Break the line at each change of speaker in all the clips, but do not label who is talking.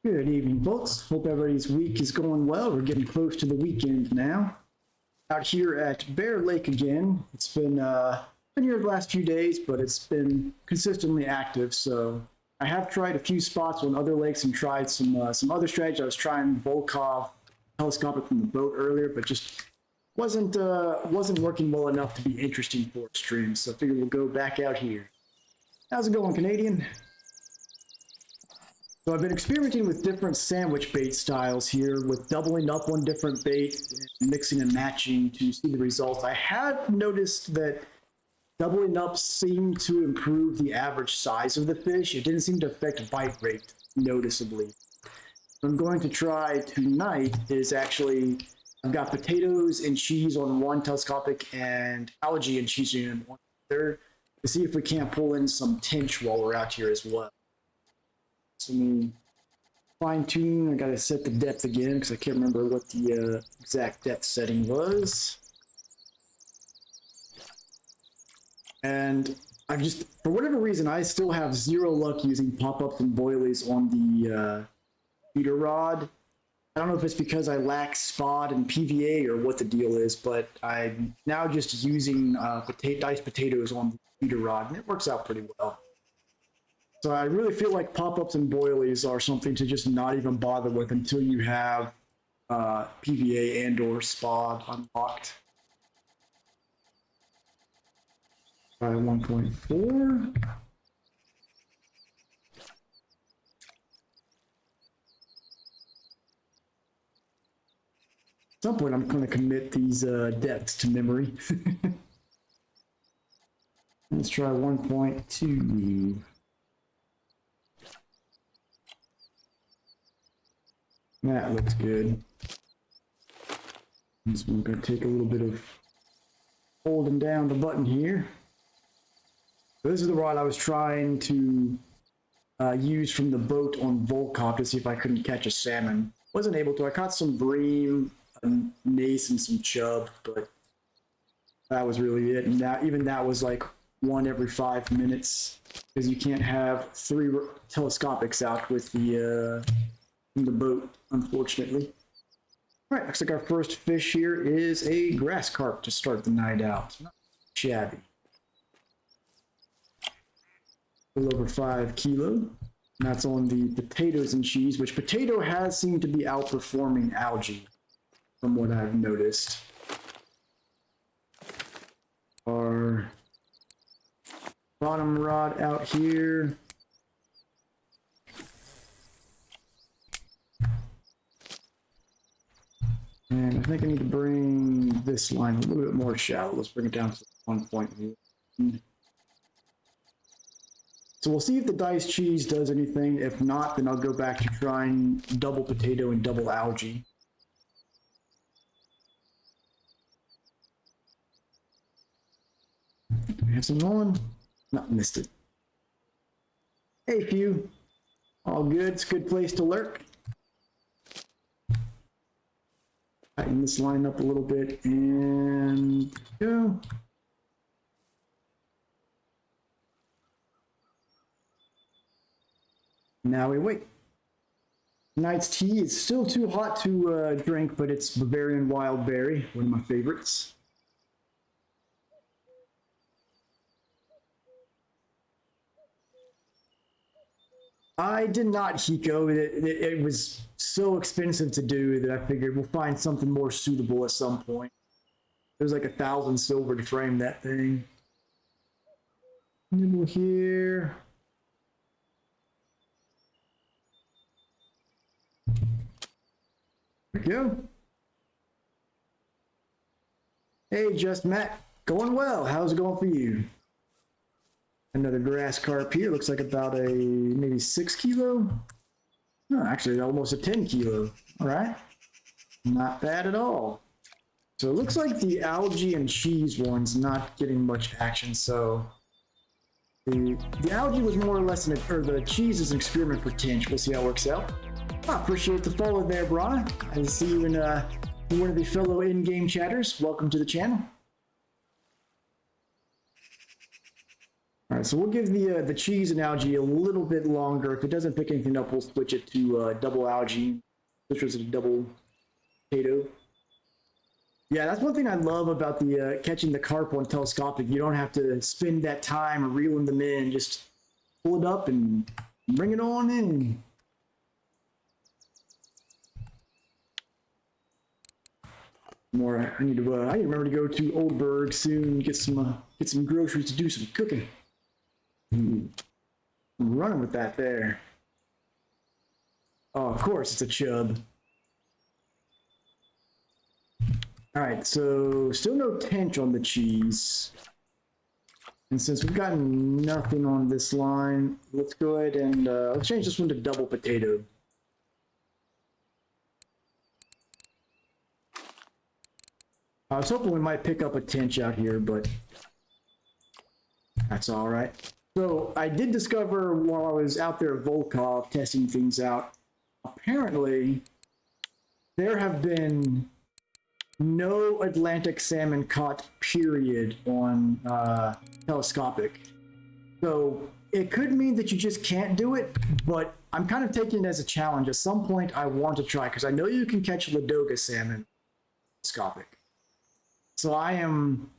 Good evening, folks. Hope everybody's week is going well. We're getting close to the weekend now. Out here at Bear Lake again. It's been here the last few days, but it's been consistently active. So I have tried a few spots on other lakes and tried some other strategies. I was trying Volkov telescopic from the boat earlier, but just wasn't working well enough to be interesting for a stream. So I figured we'll go back out here. How's it going, Canadian? So I've been experimenting with different sandwich bait styles here, with doubling up on different bait, and mixing and matching to see the results. I have noticed that doubling up seemed to improve the average size of the fish. It didn't seem to affect bite rate noticeably. What I'm going to try tonight is actually, I've got potatoes and cheese on one telescopic and algae and cheese on one third, to see if we can't pull in some tench while we're out here as well. So let me fine tune. I gotta set the depth again because I can't remember what the exact depth setting was. And I've just, for whatever reason, I still have zero luck using pop-ups and boilies on the feeder rod. I don't know if it's because I lack spot and PVA or what the deal is, but I'm now just using diced potatoes on the feeder rod, and it works out pretty well. So I really feel like pop-ups and boilies are something to just not even bother with until you have PVA and or spot unlocked. Try 1.4. At some point I'm going to commit these depths to memory. Let's try 1.2. That looks good. This one's going to take a little bit of holding down the button here. So this is the rod I was trying to use from the boat on Volkov to see if I couldn't catch a salmon. Wasn't able to. I caught some bream, a nace, and some chub, but that was really it. And even that was like one every 5 minutes, because you can't have 3 telescopics out with the boat, unfortunately. All right, looks like our first fish here is a grass carp to start the night out. Not shabby. A little over 5 kilo. And that's on the potatoes and cheese, which potato has seemed to be outperforming algae, from what I've noticed. Our bottom rod out here. And I think I need to bring this line a little bit more shallow. Let's bring it down to 1.1. So we'll see if the diced cheese does anything. If not, then I'll go back to trying double potato and double algae. Do we have some on? Not missed it. Hey, few. All good. It's a good place to lurk. Tighten this line up a little bit and go. Now we wait. Tonight's tea is still too hot to drink, but it's Bavarian Wild Berry, one of my favorites. I did not Hiko. It was so expensive to do that I figured we'll find something more suitable at some point. There's like 1,000 silver to frame that thing. Nibble here. There we go. Hey, Just Matt. Going well. How's it going for you? Another grass carp here. Looks like about a maybe 6 kilo. No, actually almost a 10 kilo. All right. Not bad at all. So it looks like the algae and cheese one's not getting much action. So the algae was more or less or the cheese is an experiment for tench. We'll see how it works out. I appreciate the follow there, Brian. I see you in one of the fellow in-game chatters. Welcome to the channel. All right, so we'll give the cheese and algae a little bit longer. If it doesn't pick anything up, we'll switch it to double algae, which was a double potato. Yeah, that's one thing I love about the catching the carp on telescopic. You don't have to spend that time reeling them in. Just pull it up and bring it on in. I need to remember to go to Oldberg soon. Get some groceries to do some cooking. I'm running with that there. Oh, of course, it's a chub. All right, so still no tench on the cheese. And since we've gotten nothing on this line, let's go ahead and let's change this one to double potato. I was hoping we might pick up a tench out here, but that's all right. So I did discover while I was out there at Volkov testing things out, apparently there have been no Atlantic salmon caught, period, on telescopic. So it could mean that you just can't do it, but I'm kind of taking it as a challenge. At some point I want to try, because I know you can catch Ladoga salmon telescopic. So I am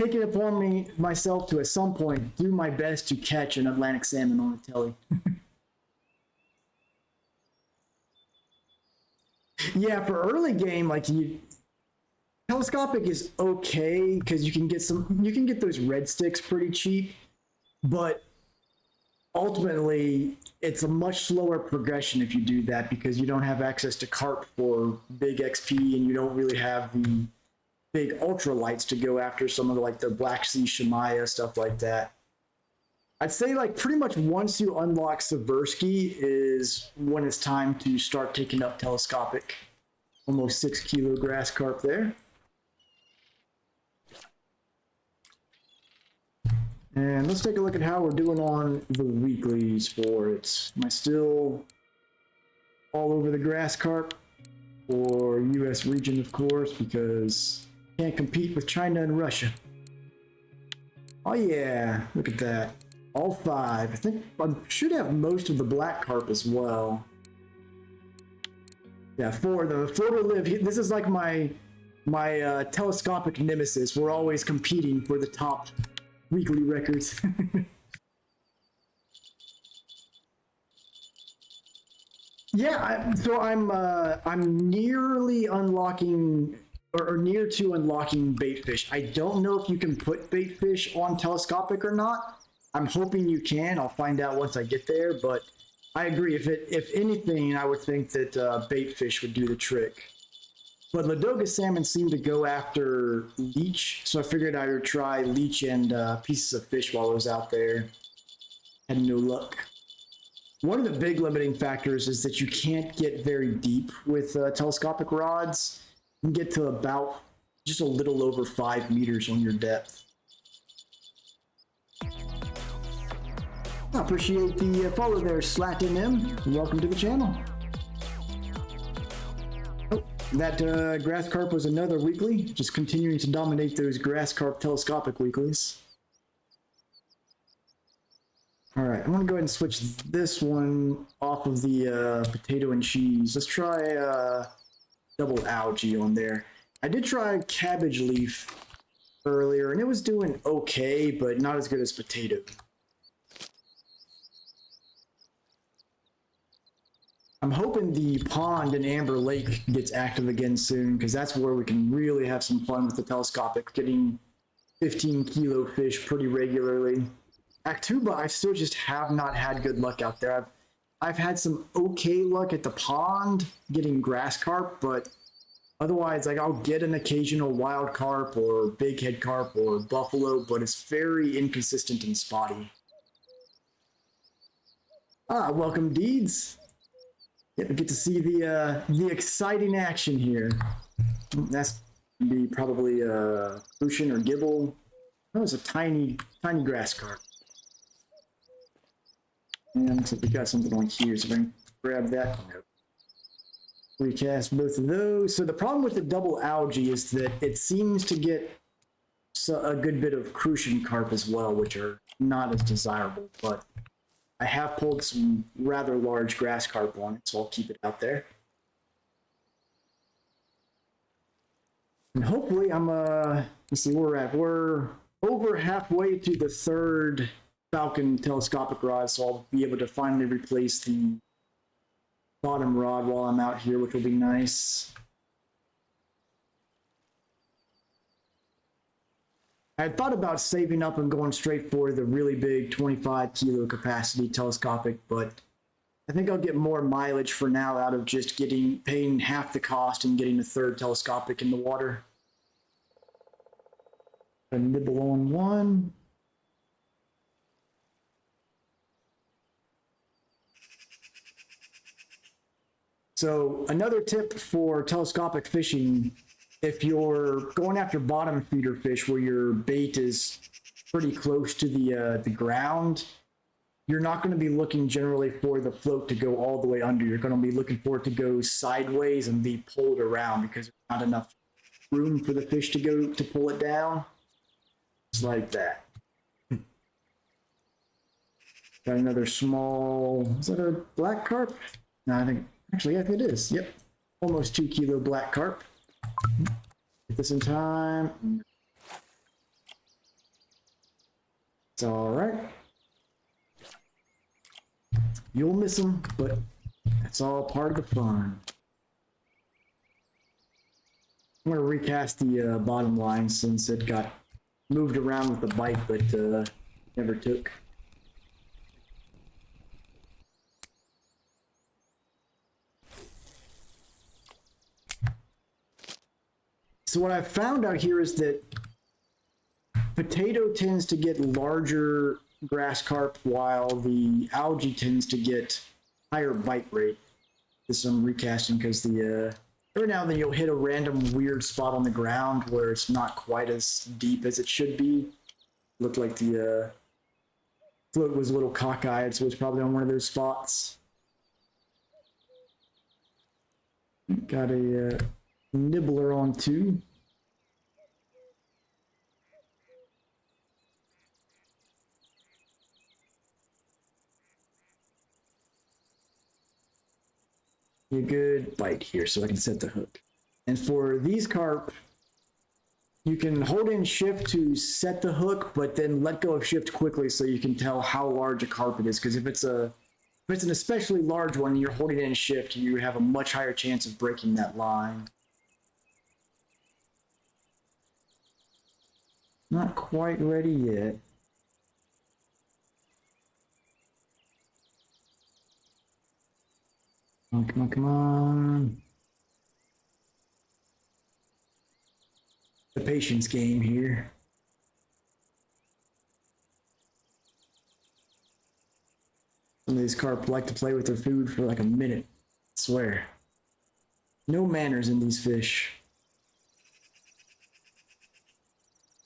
taking it upon myself to at some point do my best to catch an Atlantic salmon on a Tele. Yeah, for early game, like telescopic is okay because you can get those red sticks pretty cheap, but ultimately it's a much slower progression if you do that because you don't have access to carp for big XP and you don't really have the big ultralights to go after some of the Black Sea Shemaya, stuff like that. I'd say pretty much once you unlock Seversky is when it's time to start taking up telescopic. Almost 6 kilo grass carp there. And let's take a look at how we're doing on the weeklies for it. Am I still all over the grass carp? Or US region, of course, because can't compete with China and Russia. Oh yeah, look at that. All 5. I think I should have most of the black carp as well. Yeah, 4 to live. This is like my telescopic nemesis. We're always competing for the top weekly records. Yeah, so I'm nearly unlocking or near to unlocking baitfish. I don't know if you can put baitfish on telescopic or not. I'm hoping you can. I'll find out once I get there, but I agree. If anything, I would think that baitfish would do the trick. But Ladoga salmon seem to go after leech, so I figured I would try leech and pieces of fish while I was out there. Had no luck. One of the big limiting factors is that you can't get very deep with telescopic rods. You can get to about just a little over 5 meters on your depth. I appreciate the follow there, SlatMM. Welcome to the channel. Oh, that grass carp was another weekly, just continuing to dominate those grass carp telescopic weeklies. All right, I'm gonna go ahead and switch this one off of the potato and cheese. Let's try double algae on there. I did try cabbage leaf earlier and it was doing okay, but not as good as potato. I'm hoping the pond in Amber Lake gets active again soon because that's where we can really have some fun with the telescopic, getting 15 kilo fish pretty regularly. Actuba, I still just have not had good luck out there. I've had some okay luck at the pond getting grass carp, but otherwise, I'll get an occasional wild carp or big head carp or buffalo, but it's very inconsistent and spotty. Welcome, Deeds. Yeah, we get to see the exciting action here. That's gonna be probably Crucian or Gibble. That was a tiny grass carp. And looks like we got something on here, so if I can grab that. Recast both of those. So the problem with the double algae is that it seems to get a good bit of crucian carp as well, which are not as desirable, but I have pulled some rather large grass carp on it, so I'll keep it out there. And hopefully let's see where we're at. We're over halfway to the third Falcon telescopic rod, so I'll be able to finally replace the bottom rod while I'm out here, which will be nice. I had thought about saving up and going straight for the really big 25 kilo capacity telescopic, but I think I'll get more mileage for now out of just paying half the cost and getting a third telescopic in the water. A nibble on one. So another tip for telescopic fishing, if you're going after bottom feeder fish where your bait is pretty close to the ground, you're not going to be looking generally for the float to go all the way under. You're going to be looking for it to go sideways and be pulled around because there's not enough room for the fish to pull it down. Just like that. Got another small, is that a black carp? No, I think it is. Yep. Almost 2 kilo black carp. Get this in time. It's all right. You'll miss them, but that's all part of the fun. I'm going to recast the bottom line since it got moved around with the bite, but never took. So what I've found out here is that potato tends to get larger grass carp while the algae tends to get higher bite rate. This I'm recasting because every now and then you'll hit a random weird spot on the ground where it's not quite as deep as it should be. Looked like the float was a little cockeyed, so it's probably on one of those spots. Got a nibbler on two. A good bite here so I can set the hook. And for these carp, you can hold in shift to set the hook, but then let go of shift quickly so you can tell how large a carp it is. Because if it's an especially large one and you're holding in shift, you have a much higher chance of breaking that line. Not quite ready yet. Come on, come on. The patience game here. Some of these carp like to play with their food for like a minute. I swear. No manners in these fish.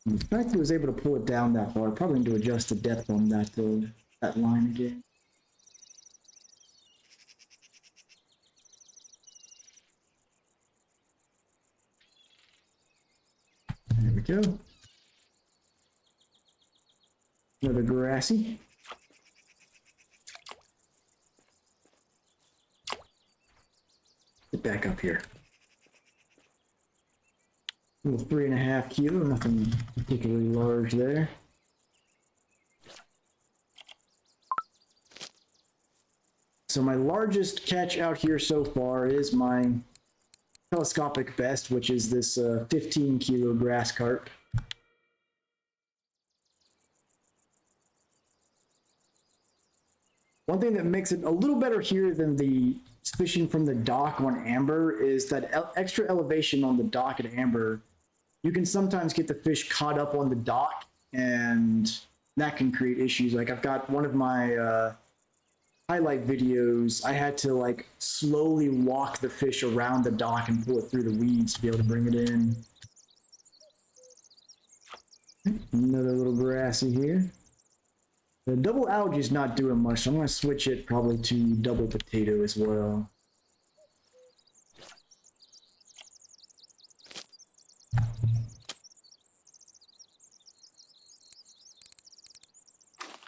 And the fact he was able to pull it down that far, probably need to adjust the depth on that line again. There we go. Another grassy. Get back up here. Little 3.5 kilo, nothing particularly large there. So my largest catch out here so far is my telescopic best, which is this 15 kilo grass carp. One thing that makes it a little better here than the fishing from the dock on amber is that extra elevation on the dock at amber. You can sometimes get the fish caught up on the dock, and that can create issues. Like I've got one of my highlight videos, I had to like slowly walk the fish around the dock and pull it through the weeds to be able to bring it in. Another little grassy here. The double algae is not doing much, so I'm going to switch it probably to double potato as well.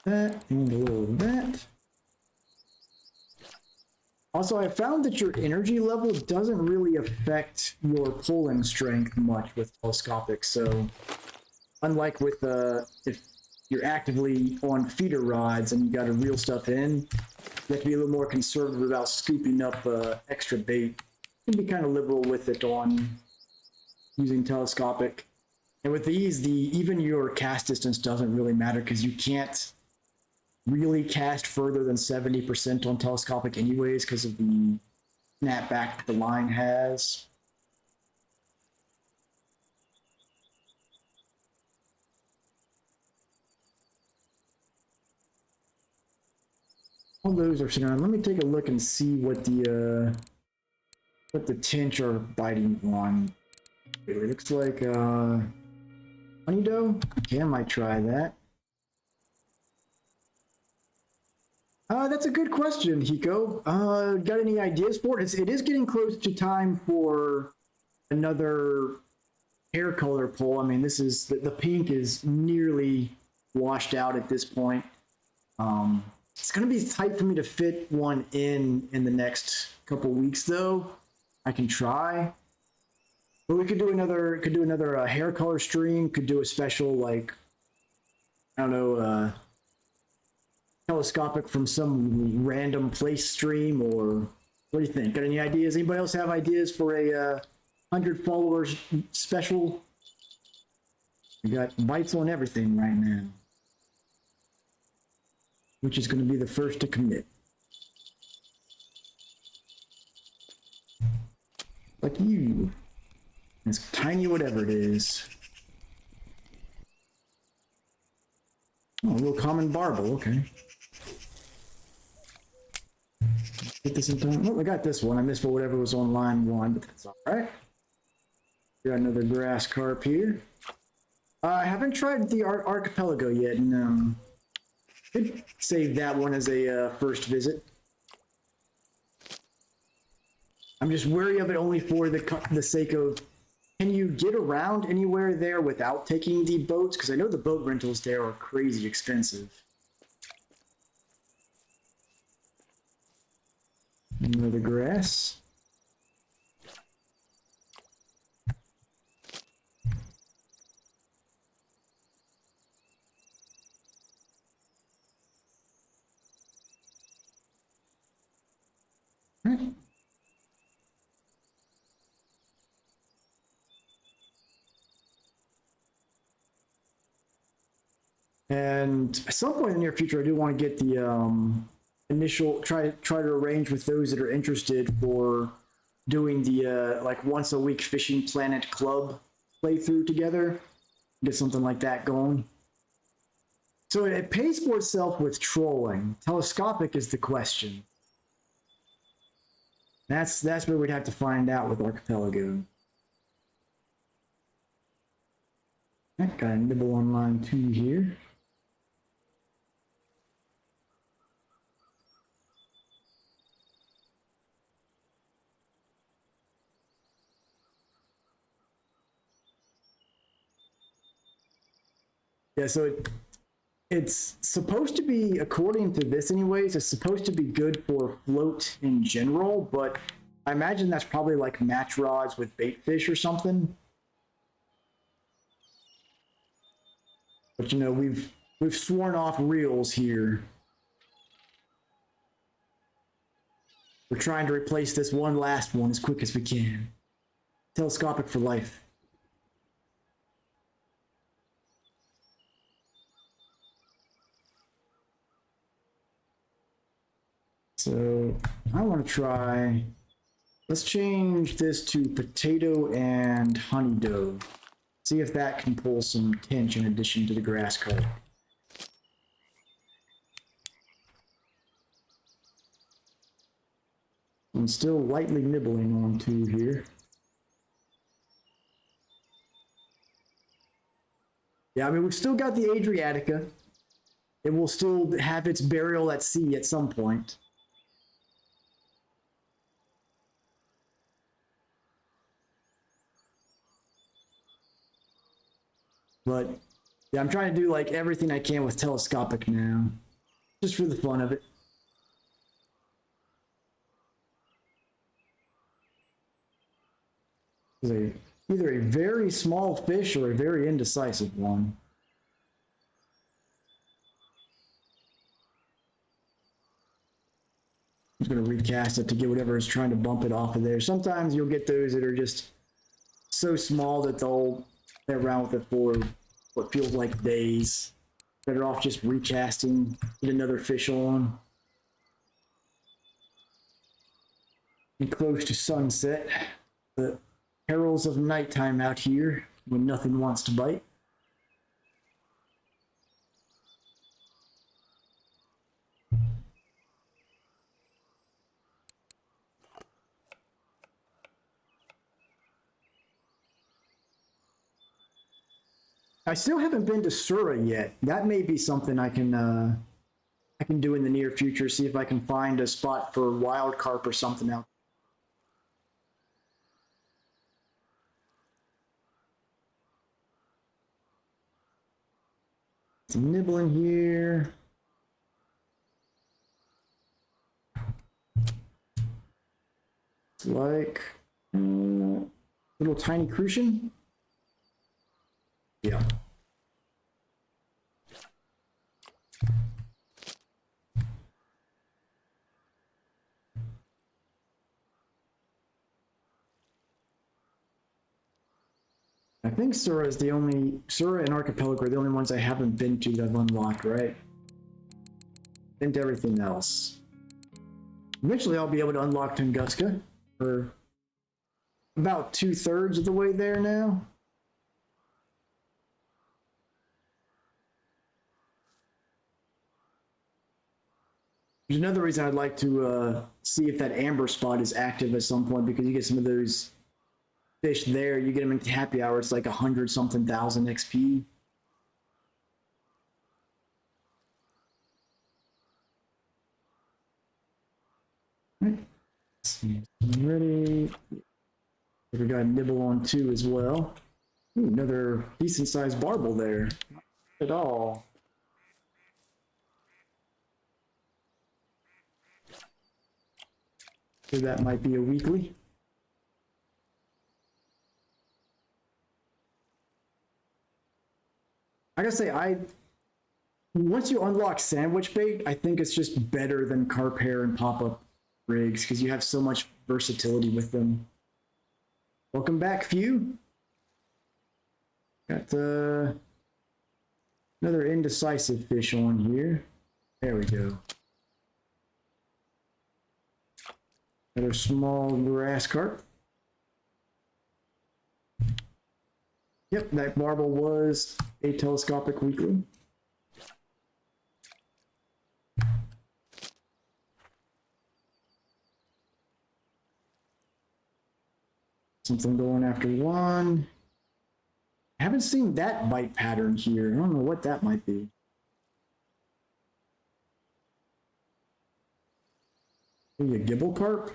That and a little of that. Also, I found that your energy level doesn't really affect your pulling strength much with telescopic. So, unlike with if you're actively on feeder rods and you got to reel stuff in, you have to be a little more conservative about scooping up extra bait. You can be kind of liberal with it on using telescopic. And with these, even your cast distance doesn't really matter because you can't really cast further than 70% on telescopic anyways because of the snapback that the line has. All those are sitting around. Let me take a look and see what the tench are biting on. It looks like honey dough. Okay, I might try that. That's a good question, Hiko. Got any ideas for it? It is getting close to time for another hair color pull. I mean, this is the pink is nearly washed out at this point. It's gonna be tight for me to fit one in the next couple weeks, though. I can try, but we could do another hair color stream. Could do a special like I don't know. Telescopic from some random place stream, or what do you think? Got any ideas? Anybody else have ideas for a 100 followers special? We got bites on everything right now, which is going to be the first to commit. Like you. It's tiny, whatever it is. Oh, a little common barbel, okay. Get this in time. Oh, I got this one. I missed whatever was on line one, but that's all right. Got another grass carp here. I haven't tried the archipelago yet. No. Could save that one as a first visit. I'm just wary of it only for the sake of, can you get around anywhere there without taking the boats? Because I know the boat rentals there are crazy expensive. Another grass. Right. And at some point in the near future, I do want to get the initial try to arrange with those that are interested for doing the like once a week Fishing Planet Club playthrough together. Get something like that going. So it pays for itself with trolling. Telescopic is the question. That's where we'd have to find out with Archipelago. Got a nibble on line 2 here. Yeah, so it's supposed to be, according to this anyways, it's supposed to be good for float in general, but I imagine that's probably like match rods with bait fish or something. But you know, we've sworn off reels here. We're trying to replace this one last one as quick as we can. Telescopic for life. So I want to try, let's change this to potato and honey dough. See if that can pull some tench in addition to the grass carp. I'm still lightly nibbling on 2 here. Yeah, I mean, we've still got the Adriatica. It will still have its burial at sea at some point. But Yeah, I'm trying to do like everything I can with telescopic now, just for the fun of it. Either a very small fish or a very indecisive one. I'm just going to recast it to get whatever is trying to bump it off of there. Sometimes you'll get those that are just so small that they'll play around with it for what feels like days. Better off just recasting, get another fish on. And close to sunset. The perils of nighttime out here when nothing wants to bite. I still haven't been to Sura yet. That may be something I can do in the near future. See if I can find a spot for wild carp or something out. Some nibbling here. It's like little tiny crucian. Yeah. I think Sura and Archipelago are the only ones I haven't been to that I've unlocked, right? Been to everything else. Eventually I'll be able to unlock Tunguska. We're about 2/3 of the way there now. There's another reason I'd like to see if that amber spot is active at some point, because you get some of those fish there. You get them in happy hour, it's like 100-something thousand XP. Ready. We got a nibble on two as well. Ooh, another decent sized barbel there. Not at all. So that might be a weekly. I gotta say, once you unlock sandwich bait, I think it's just better than carp hair and pop-up rigs because you have so much versatility with them. Welcome back, Few. Got another indecisive fish on here. There we go. Another small grass carp. Yep, that barbel was a telescopic weekly. Something going after one. I haven't seen that bite pattern here. I don't know what that might be. Maybe a gibble carp?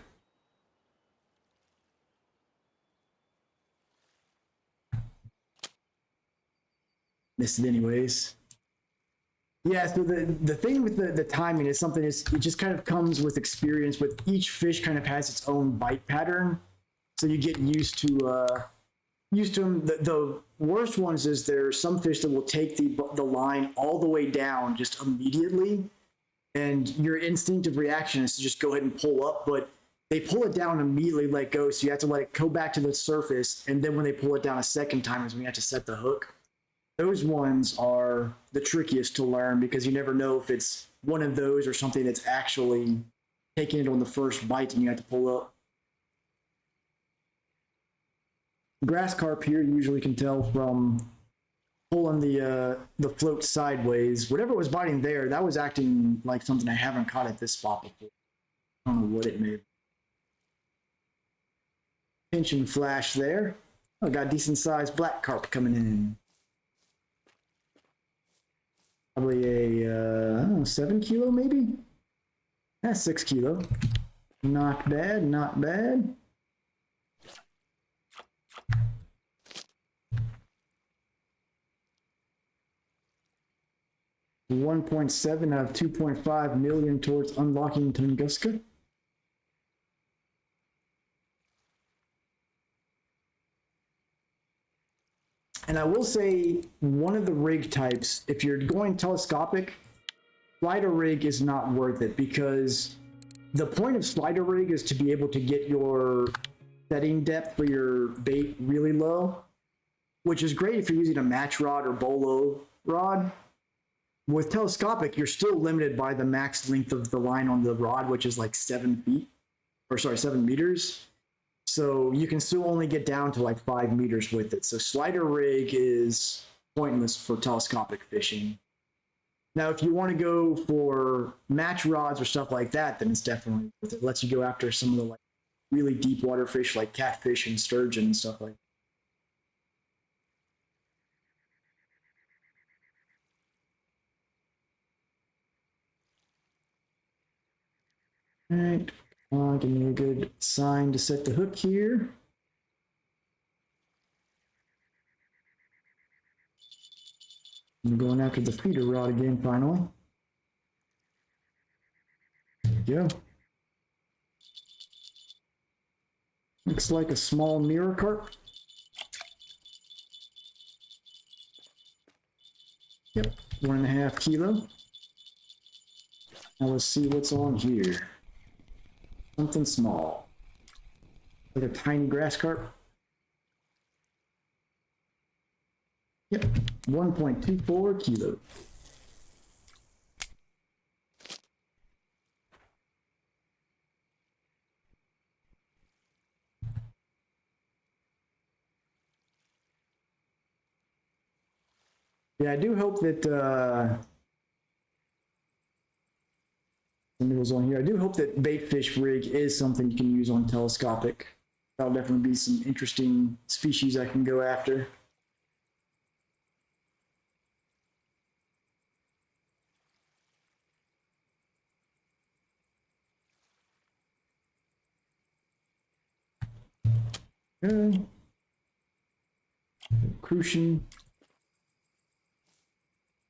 Missed it anyways. Yeah, so the thing with the timing is something is it just kind of comes with experience. With each fish kind of has its own bite pattern, so you get used to them. The worst ones is there's some fish that will take the line all the way down just immediately, and your instinctive reaction is to just go ahead and pull up, but they pull it down and immediately let go, so you have to let it go back to the surface, and then when they pull it down a second time is when you have to set the hook. Those ones are the trickiest to learn because you never know if it's one of those or something that's actually taking it on the first bite and you have to pull up. Grass carp here you usually can tell from pulling the float sideways. Whatever was biting there, that was acting like something I haven't caught at this spot before. I don't know what it made. Pinch and flash there. I got decent sized black carp coming in. Probably a, I don't know, 7 kilo maybe? That's 6 kilo. Not bad, not bad. 1.7 out of 2.5 million towards unlocking Tunguska. And I will say, one of the rig types, if you're going telescopic, slider rig is not worth it, because the point of slider rig is to be able to get your setting depth for your bait really low, which is great if you're using a match rod or bolo rod. With telescopic, you're still limited by the max length of the line on the rod, which is like 7 meters. So you can still only get down to like 5 meters with it. So slider rig is pointless for telescopic fishing. Now, if you want to go for match rods or stuff like that, then it's definitely worth it. It lets you go after some of the like really deep water fish like catfish and sturgeon and stuff like that. All right. Give me a good sign to set the hook here. I'm going after the feeder rod again, finally. There we go. Looks like a small mirror carp. Yep, 1.5 kilo. Now let's see what's on here. Something small. Like a tiny grass carp. Yep, 1.24 kilo. Yeah, I do hope that on here. I do hope that bait fish rig is something you can use on telescopic. That'll definitely be some interesting species I can go after. Okay. Crucian.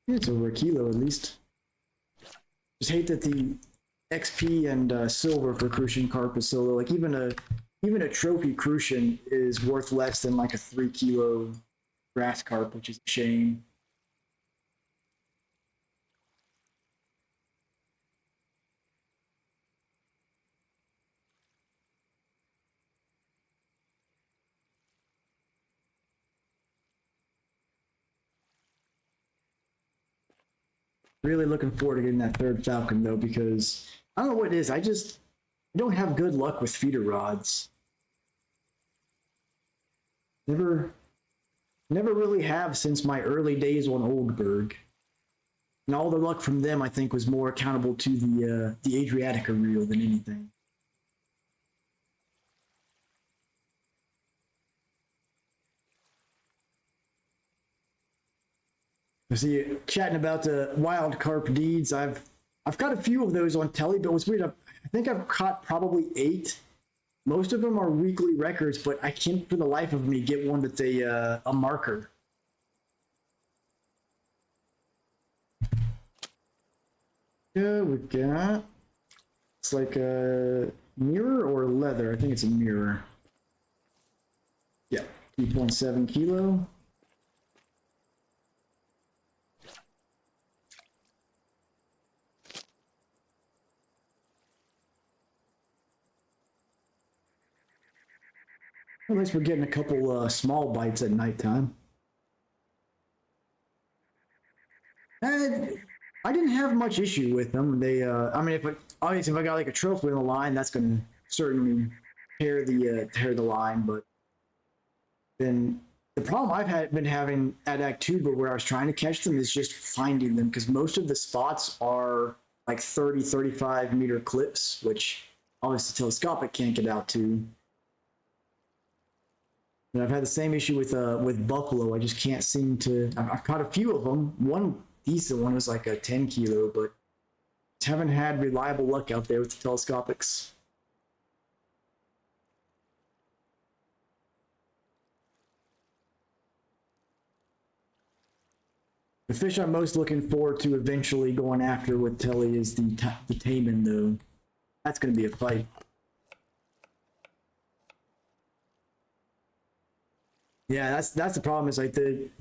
It's over a kilo at least. Just hate that the XP and silver for Crucian carp is so low. Like even a trophy Crucian is worth less than like a 3 kilo grass carp, which is a shame. Really looking forward to getting that third falcon though, because I don't know what it is. I don't have good luck with feeder rods. Never really have since my early days on Oldberg. And all the luck from them, I think, was more accountable to the Adriatica reel than anything. I see, chatting about the wild carp deeds. I've got a few of those on Tele, but what's weird, I think I've caught probably 8. Most of them are weekly records, but I can't for the life of me get one that's a marker. Yeah, we got, it's like a mirror or leather. I think it's a mirror. Yeah, 2.7 kilo. At least we're getting a couple small bites at nighttime. I didn't have much issue with them. They, I mean, obviously if I got like a trophy on the line, that's going to certainly tear the line. But then the problem been having at Actuba where I was trying to catch them is just finding them, because most of the spots are like 30-35 meter clips, which obviously telescopic can't get out to. And I've had the same issue with buffalo. I just can't seem to. I've caught a few of them. One decent one was like a 10 kilo, but haven't had reliable luck out there with the telescopics. The fish I'm most looking forward to eventually going after with Tele is the taimen, though. That's going to be a fight. Yeah, that's the problem. Is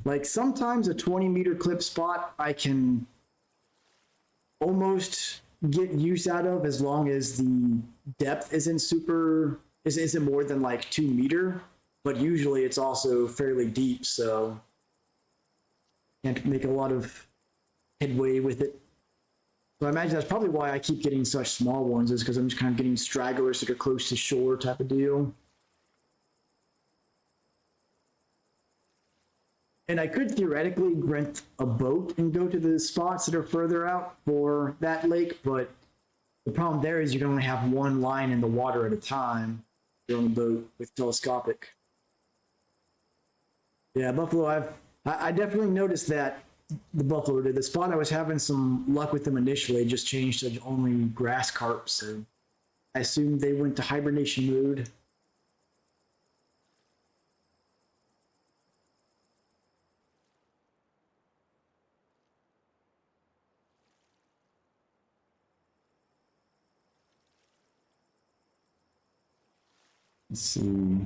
like sometimes a 20-meter clip spot I can almost get use out of as long as the depth isn't more than like 2 meter, but usually it's also fairly deep, so can't make a lot of headway with it. So I imagine that's probably why I keep getting such small ones, is because I'm just kind of getting stragglers that are close to shore type of deal. And I could theoretically rent a boat and go to the spots that are further out for that lake, but the problem there is you can only have one line in the water at a time. You're on the boat with telescopic. Yeah, buffalo. I definitely noticed that the buffalo did. The spot I was having some luck with them initially just changed to only grass carp, so I assumed they went to hibernation mode. Let's see.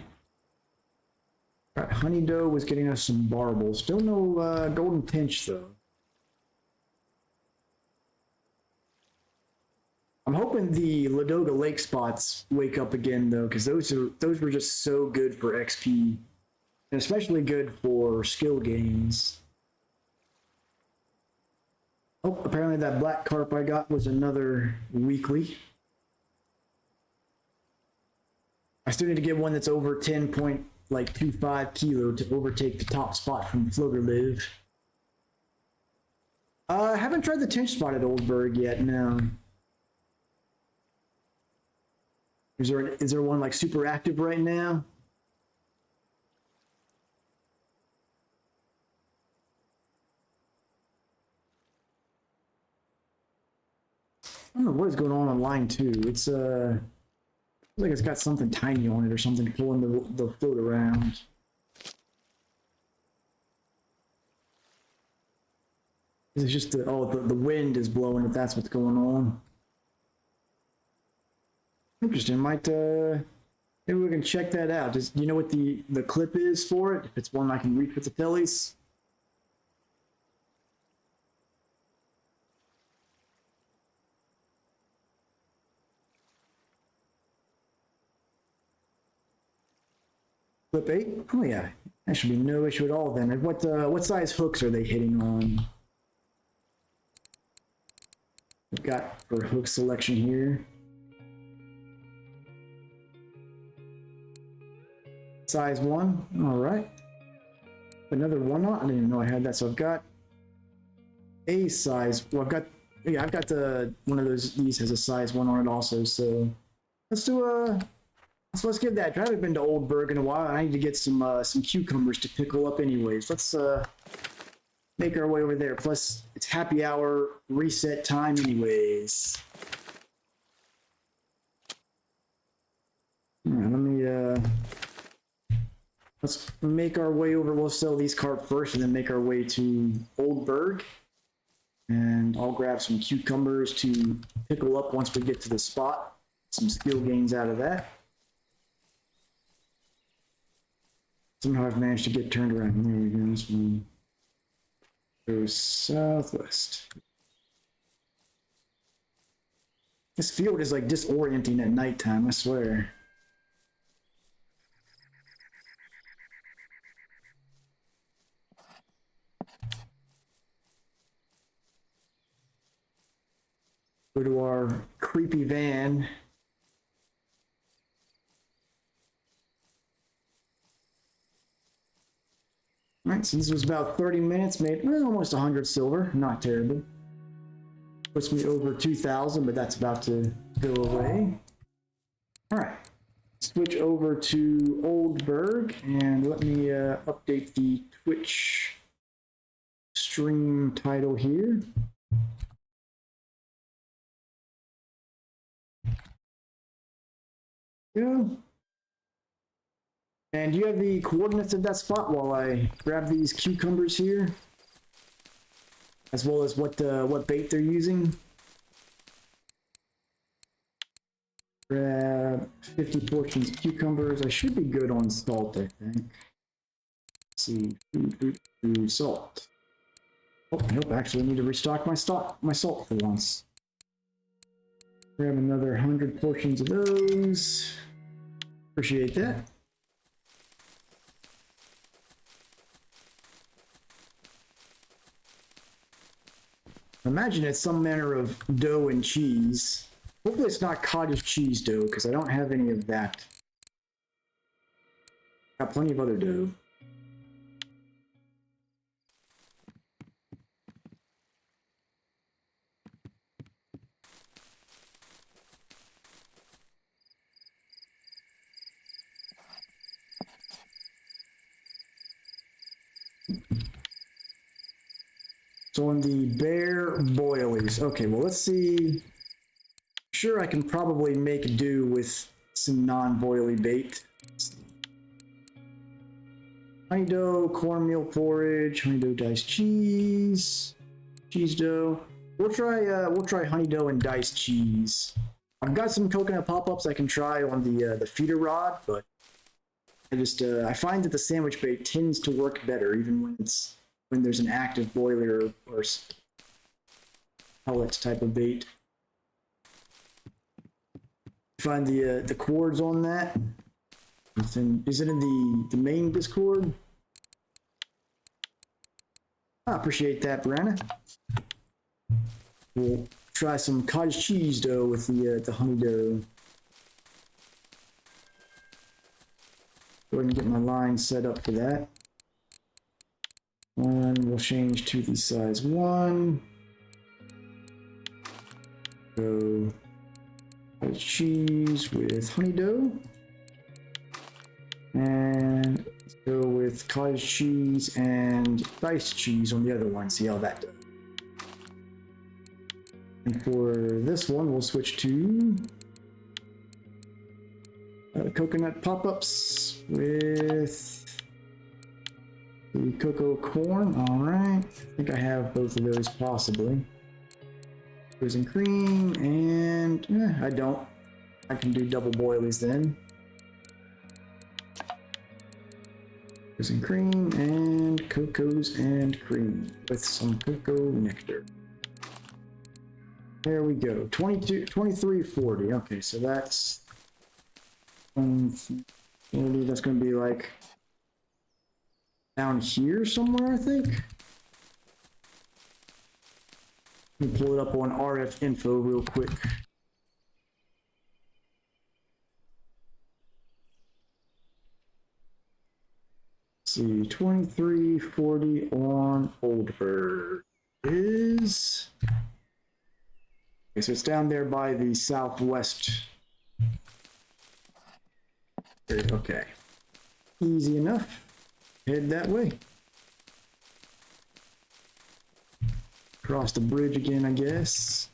Right, honey doe was getting us some barbels. Still no golden pinch though. I'm hoping the Ladoga Lake spots wake up again though, because those were just so good for XP, and especially good for skill gains. Oh, apparently that black carp I got was another weekly. I still need to get one that's over 10.25 kilo to overtake the top spot from Floater Live. I haven't tried the tinge spot at Oldberg yet, no. Is there one like super active right now? I don't know what is going on line 2. It's like it's got something tiny on it or something pulling the float around. It's just the wind is blowing if that's what's going on. Interesting. Might maybe we can check that out. Do you know what the clip is for it? If it's one I can reach with the teles? Clip 8? Oh yeah, that should be no issue at all then. And what size hooks are they hitting on? We've got for hook selection here. Size 1, all right. Another 1 on, I didn't even know I had that. So I've got a size, well I've got the one of these has a size 1 on it also, so let's give that a try. I haven't been to Oldberg in a while. I need to get some cucumbers to pickle up anyways. Let's make our way over there. Plus it's happy hour reset time anyways. All right, let's make our way over. We'll sell these carp first and then make our way to Oldberg. And I'll grab some cucumbers to pickle up once we get to the spot. Some skill gains out of that. Somehow I've managed to get turned around. There we go. This one goes southwest. This field is like disorienting at nighttime, I swear. Go to our creepy van. All right, so this was about 30 minutes, made almost 100 silver, not terrible. Puts me over 2,000, but that's about to go away. All right, switch over to Oldberg, and let me update the Twitch stream title here. Yeah. And do you have the coordinates of that spot while I grab these cucumbers here? as well as what bait they're using. Grab 50 portions of cucumbers. I should be good on salt, I think. Let's see, food, salt. Oh, nope, actually I need to restock my salt for once. Grab another 100 portions of those. Appreciate that. Imagine it's some manner of dough and cheese. Hopefully it's not cottage cheese dough, because I don't have any of that. Got plenty of other dough. So on the bare boilies, okay, well let's see. Sure, I can probably make do with some non-boily bait. Honey dough, cornmeal porridge, honey dough diced cheese, cheese dough. We'll try honey dough and diced cheese. I've got some coconut pop-ups I can try on the feeder rod, but I find that the sandwich bait tends to work better even when there's an active boiler or pellet type of bait. Find the cords on that. Is it in the main Discord? I appreciate that, Brianna. We'll try some cottage cheese dough with the honey dough. Go ahead and get my line set up for that. We'll change to the size 1. So cottage cheese with honey dough. And let's go with cottage cheese and diced cheese on the other one. See how that does. And for this one, we'll switch to coconut pop-ups with the cocoa corn. All right, I think I have both of those possibly. Frozen cream and I don't. I can do double boilies then. Frozen cream and cocos and cream with some cocoa nectar. There we go. 23.40. Okay, so that's 40. That's going to be like down here somewhere, I think. Let me pull it up on RF info real quick. See, 23.40 on Oldberg is. Okay, so it's down there by the southwest. Okay, easy enough. Head that way. Cross the bridge again, I guess.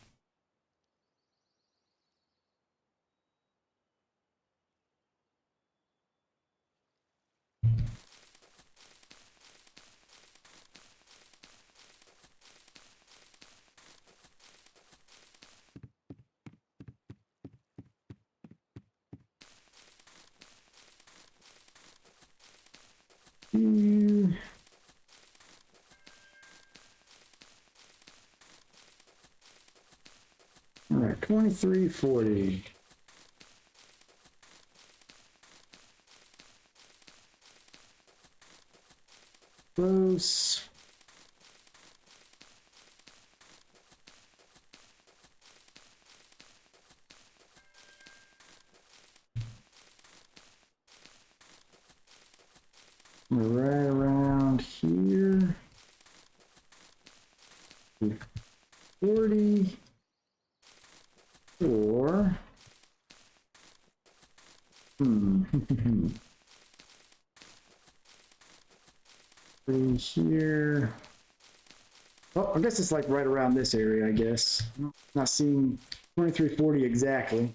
All right, 23.40. Close. Right around here. 40. Or here. Oh, I guess it's like right around this area, I guess. Not seeing 23.40 exactly.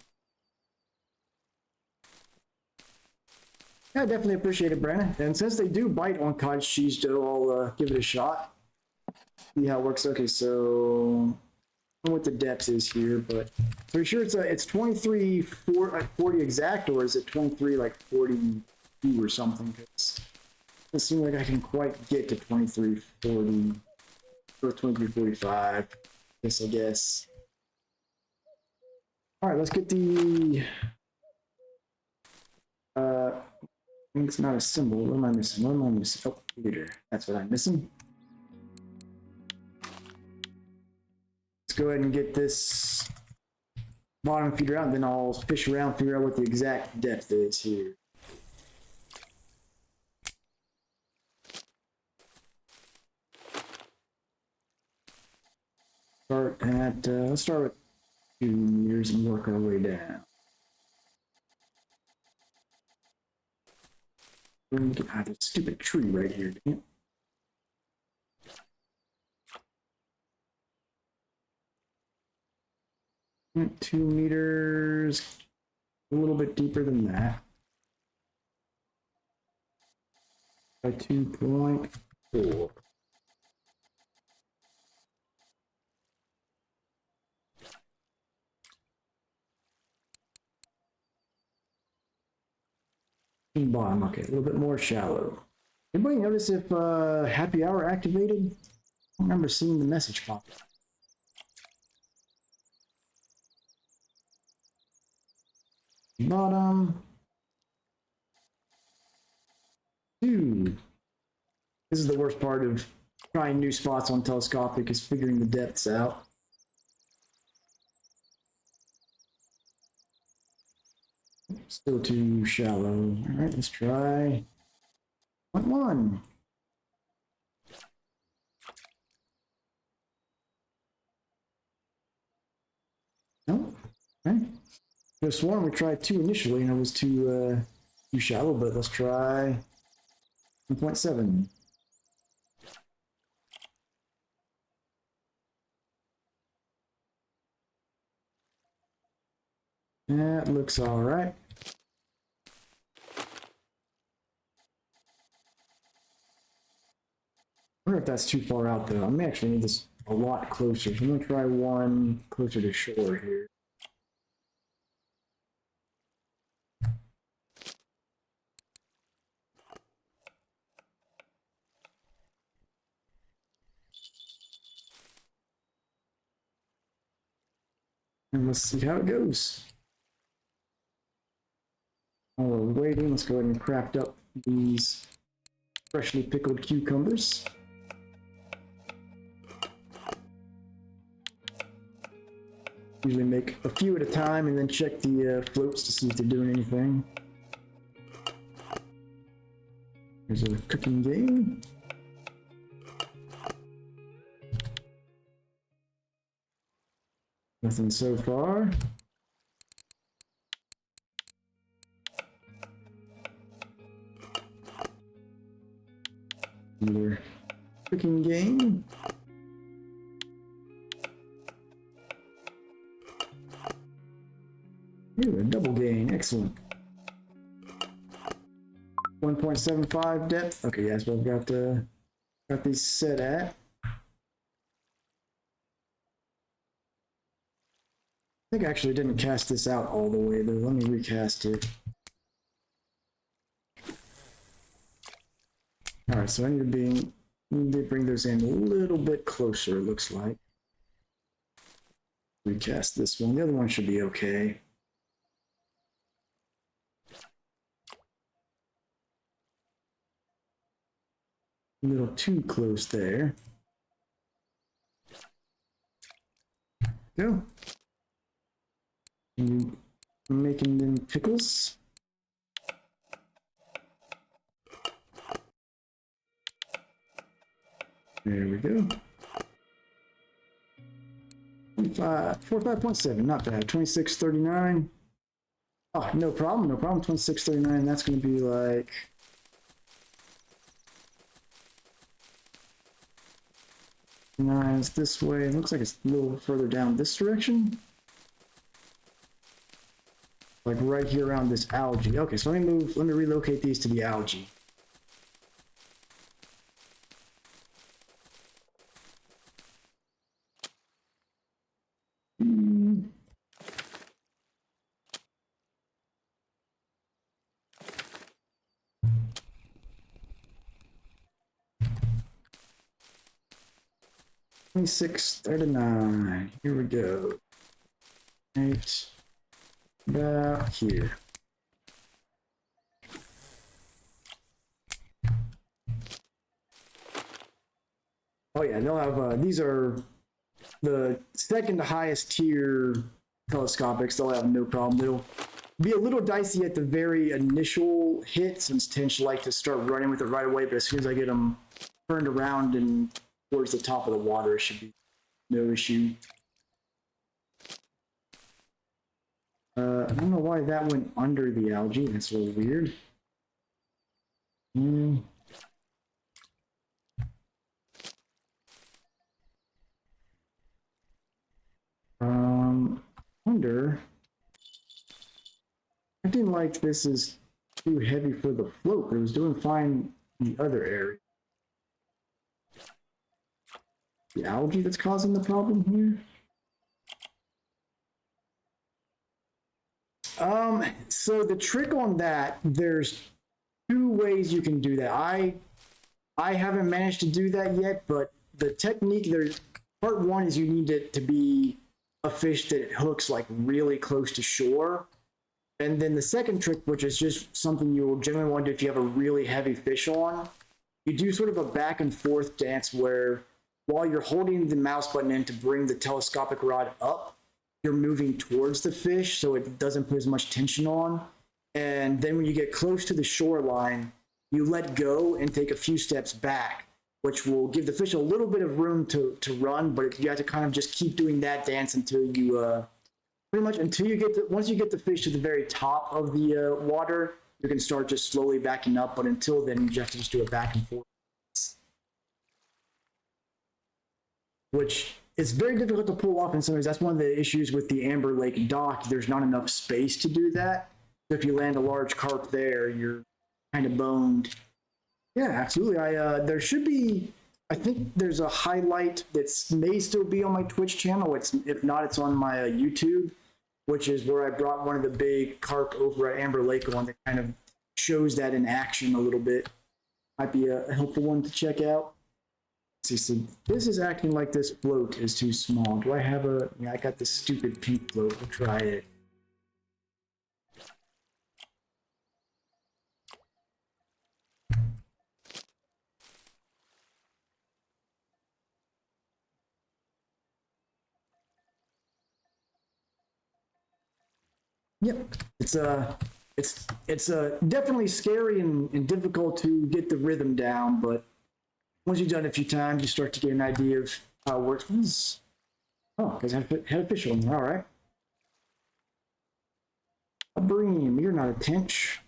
Yeah, I definitely appreciate it, Brandon. And since they do bite on cottage cheese dough, I'll give it a shot. See how it works. Okay, so I don't know what the depth is here, but are you sure it's 23 40 exact, or is it 23 like 42 or something? Because it doesn't seem like I can quite get to 23 40 or 23 45. I guess. All right, let's get the. I think it's not a symbol. What am I missing? What am I missing? Oh, meter. That's what I'm missing. Let's go ahead and get this bottom feeder out, and then I'll fish around, figure out what the exact depth is here. Start at, let's start with 2 meters and work our way down. There's a stupid tree right here, dang it. And 2 meters, a little bit deeper than that. By 2.4. Bottom, okay, a little bit more shallow. Anybody notice if happy hour activated? I don't remember seeing the message pop up. Bottom. Dude. This is the worst part of trying new spots on telescopic, is figuring the depths out. Still too shallow. All right, let's try 0.1. No, okay. I could have sworn we tried 2 initially and it was too shallow, but let's try 1.7. That looks all right. I wonder if that's too far out though. I may actually need this a lot closer. So I'm gonna try one closer to shore here. And let's see how it goes. While we're waiting, let's go ahead and craft up these freshly pickled cucumbers. Usually make a few at a time and then check the floats to see if they're doing anything. Here's a cooking game. Nothing so far. Another cooking game. Ooh, a double gain, excellent. 1.75 depth. Okay, yes, well, I've got these set at. I think I actually didn't cast this out all the way though. Let me recast it. All right, so I need to bring those in a little bit closer. It looks like. Recast this one. The other one should be okay. A little too close there. Go. I'm making them pickles. There we go. 45.7, not bad. 26.39. Oh, no problem, no problem. 26.39. That's going to be like. Nice this way. It looks like it's a little further down this direction. Like right here around this algae. Okay, so let me relocate these to the algae. 2639. Here we go. Right about here. Oh yeah, they'll have these are the second highest tier telescopics. They'll have no problem. They'll be a little dicey at the very initial hit, since tends to like to start running with it right away. But as soon as I get them turned around and towards the top of the water, it should be no issue. I don't know why that went under the algae. That's a little weird. Wonder. I didn't like this is too heavy for the float, but it was doing fine in the other area. The algae that's causing the problem here? So the trick on that, there's two ways you can do that. I haven't managed to do that yet, but the technique, there's part one is you need it to be a fish that hooks like really close to shore. And then the second trick, which is just something you will generally want to do if you have a really heavy fish on, you do sort of a back and forth dance where while you're holding the mouse button in to bring the telescopic rod up, you're moving towards the fish so it doesn't put as much tension on. And then when you get close to the shoreline, you let go and take a few steps back, which will give the fish a little bit of room to run, but you have to kind of just keep doing that dance until you, pretty much until you get to, once you get the fish to the very top of the water, you can start just slowly backing up, but until then, you have to just do a back and forth. Which is very difficult to pull off in some ways. That's one of the issues with the Amber Lake dock. There's not enough space to do that. So if you land a large carp there, you're kind of boned. Yeah, absolutely. There should be, I think there's a highlight that may still be on my Twitch channel. If not, it's on my YouTube, which is where I brought one of the big carp over at Amber Lake on that kind of shows that in action a little bit. Might be a helpful one to check out. Let's see, so this is acting like this float is too small. Do I have a, yeah, I got this stupid pink float. We'll try it. Yep, it's definitely scary and difficult to get the rhythm down, but once you've done it a few times, you start to get an idea of how it works. Oh, because I had a fish on there. All right. A bream, you're not a tench.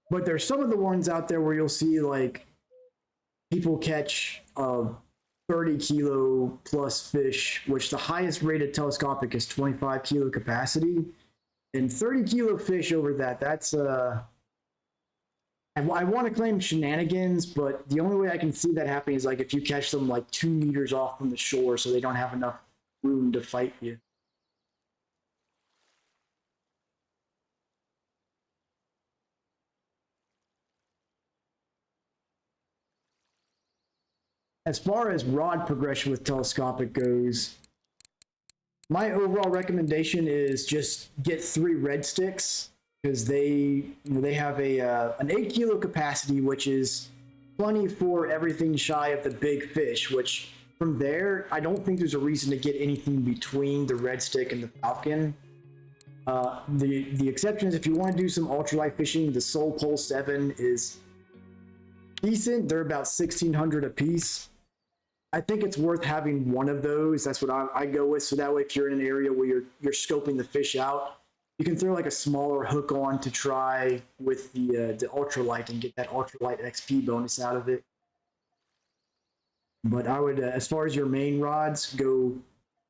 But there's some of the ones out there where you'll see like people catch 30 kilo plus fish, which the highest rated telescopic is 25 kilo capacity. And 30 kilo fish over that's I want to claim shenanigans, but the only way I can see that happening is like if you catch them like 2 meters off from the shore so they don't have enough room to fight you. As far as rod progression with telescopic goes, my overall recommendation is just get 3 red sticks because they have an 8 kilo capacity, which is plenty for everything shy of the big fish. Which from there, I don't think there's a reason to get anything between the red stick and the falcon. The exception is if you want to do some ultralight fishing, the Soul Pole 7 is decent. They're about 1,600 a piece. I think it's worth having one of those. That's what I go with. So that way, if you're in an area where you're scoping the fish out, you can throw like a smaller hook on to try with the ultralight and get that ultralight XP bonus out of it. But I would, as far as your main rods, go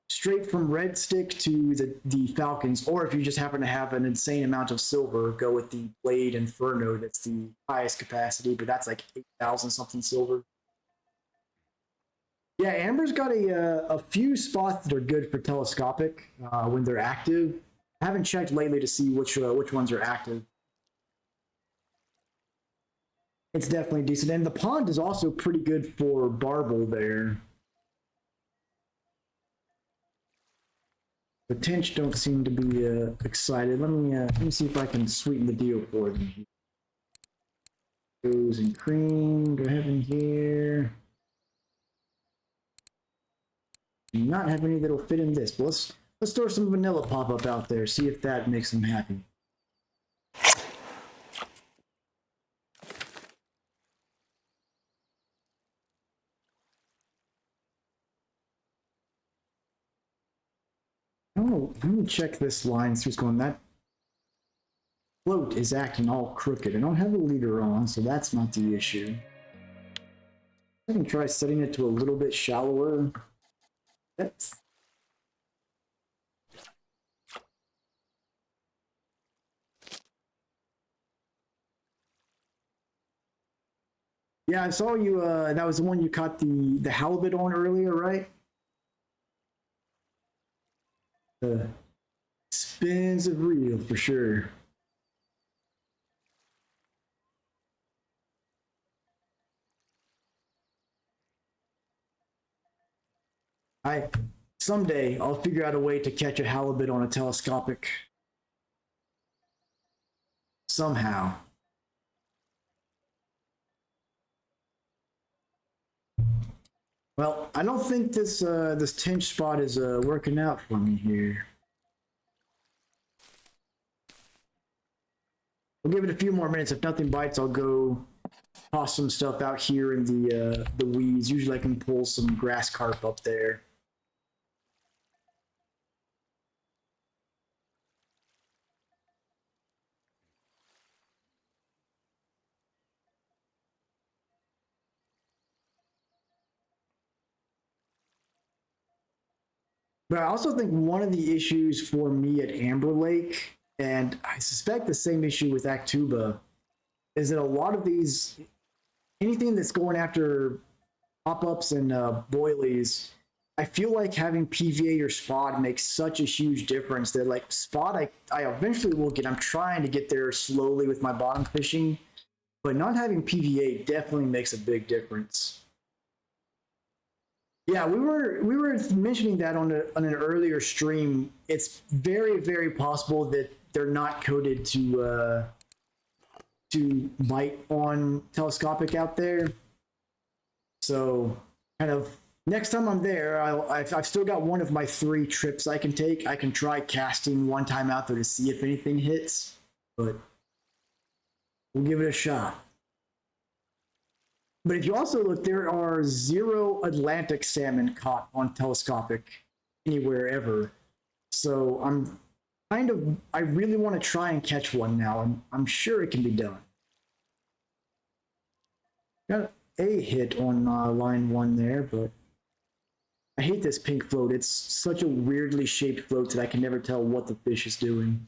straight from red stick to the falcons. Or if you just happen to have an insane amount of silver, go with the Blade Inferno. That's the highest capacity, but that's like 8,000 something silver. Yeah, Amber's got a few spots that are good for telescopic when they're active. I haven't checked lately to see which ones are active. It's definitely decent, and the pond is also pretty good for barbel there. The tench don't seem to be excited. Let me see if I can sweeten the deal for them. Goes and cream. Go ahead in here. Do not have any that'll fit in this. But let's throw some vanilla pop up out there. See if that makes them happy. Oh, let me check this line. See what's going on. That float is acting all crooked. I don't have a leader on, so that's not the issue. I can try setting it to a little bit shallower. That's... Yeah, I saw you, that was the one you caught the halibut on earlier, right? Expensive reel for sure. Someday I'll figure out a way to catch a halibut on a telescopic. Somehow. Well, I don't think this tench spot is working out for me here. We'll give it a few more minutes. If nothing bites, I'll go toss some stuff out here in the weeds. Usually I can pull some grass carp up there. But I also think one of the issues for me at Amber Lake, and I suspect the same issue with Actuba, is that a lot of these, anything that's going after pop-ups and boilies, I feel like having PVA or spot makes such a huge difference that like spot I eventually will get. I'm trying to get there slowly with my bottom fishing, but not having PVA definitely makes a big difference. Yeah, we were mentioning that on an earlier stream. It's very possible that they're not coded to bite on telescopic out there. So kind of next time I'm there, I've still got one of my 3 trips I can take. I can try casting one time out there to see if anything hits, but we'll give it a shot. But if you also look, there are 0 Atlantic salmon caught on telescopic anywhere ever. So I really want to try and catch one now. I'm sure it can be done. Got a hit on line 1 there, but I hate this pink float. It's such a weirdly shaped float that I can never tell what the fish is doing.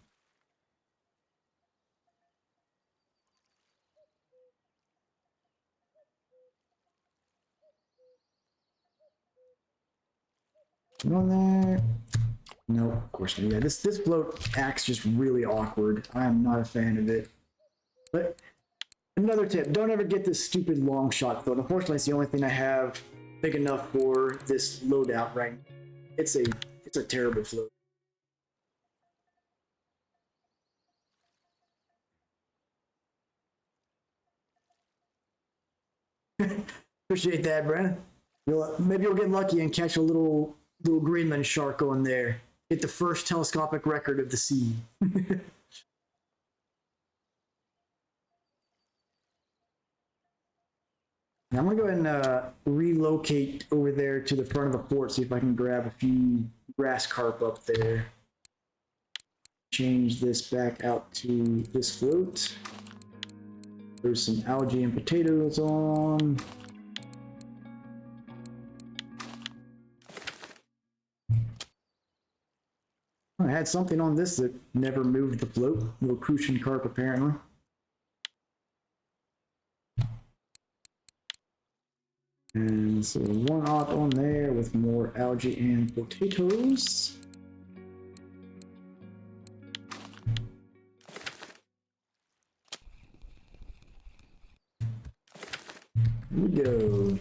On there. No, of course not. Yeah, this float acts just really awkward. I am not a fan of it. But another tip, don't ever get this stupid long shot float. Unfortunately, it's the only thing I have big enough for this loadout right now. It's a terrible float. Appreciate that, Brandon. Maybe you'll get lucky and catch a little Greenland shark on there. Get the first telescopic record of the sea. Now I'm gonna go ahead and relocate over there to the front of the fort, see if I can grab a few grass carp up there. Change this back out to this float. There's some algae and potatoes on. I had something on this that never moved the float. Little crucian carp, apparently. And so 1-aught on there with more algae and potatoes. Here we go.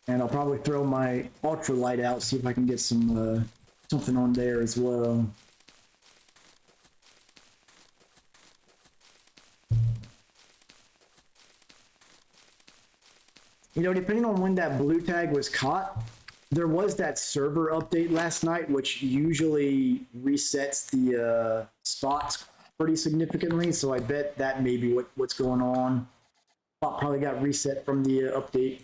And I'll probably throw my ultralight out, see if I can get some something on there as well. You know, depending on when that blue tag was caught, there was that server update last night, which usually resets the spots pretty significantly. So I bet that may be what's going on. Spot probably got reset from the update.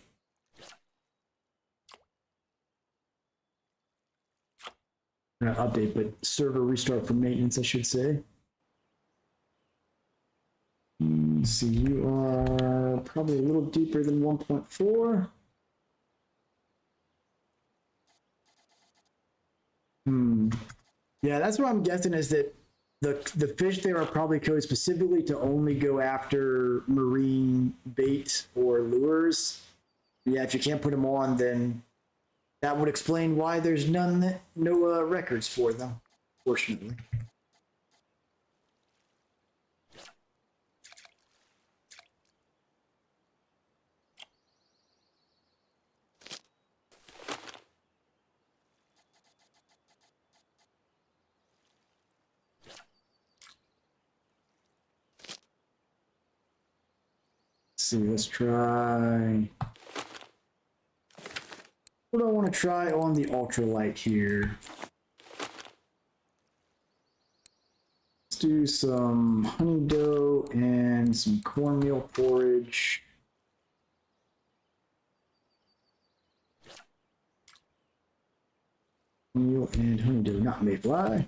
Not update, but server restart for maintenance, I should say. Let's see, you are probably a little deeper than 1.4. Yeah, that's what I'm guessing is that the fish there are probably coded specifically to only go after marine bait or lures. Yeah, if you can't put them on, then that would explain why there's no records for them, fortunately. See, let's try. What do I want to try on the ultralight here? Let's do some honey dough and some cornmeal porridge. Cornmeal and honey dough, not mayfly.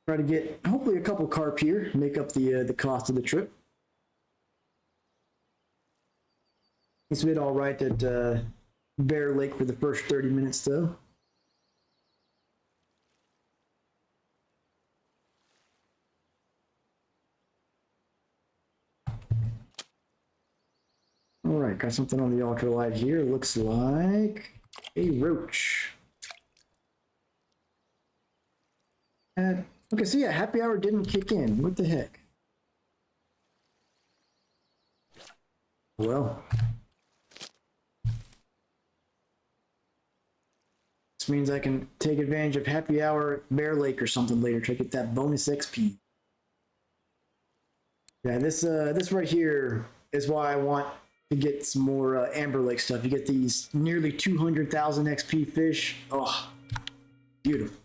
Try to get hopefully a couple carp here, make up the cost of the trip. It's been all right at Bear Lake for the first 30 minutes though. All right, got something on the ultralight here. Looks like a roach. And okay, so yeah, happy hour didn't kick in. What the heck? Well, this means I can take advantage of happy hour at Bear Lake or something later to get that bonus XP. Yeah, this right here is why I want to get some more Amber Lake stuff. You get these nearly 200,000 XP fish. Oh, beautiful.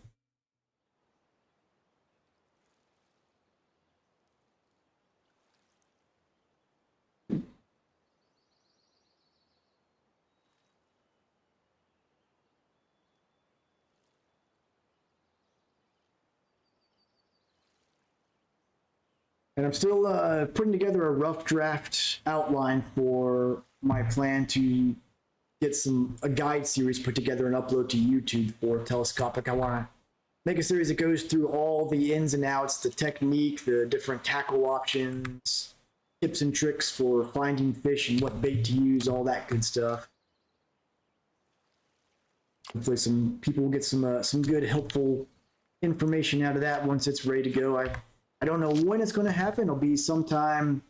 And I'm still putting together a rough draft outline for my plan to get a guide series put together and upload to YouTube for telescopic. I want to make a series that goes through all the ins and outs, the technique, the different tackle options, tips and tricks for finding fish and what bait to use, all that good stuff. Hopefully some people will get some good helpful information out of that once it's ready to go. I don't know when it's going to happen. It'll be sometime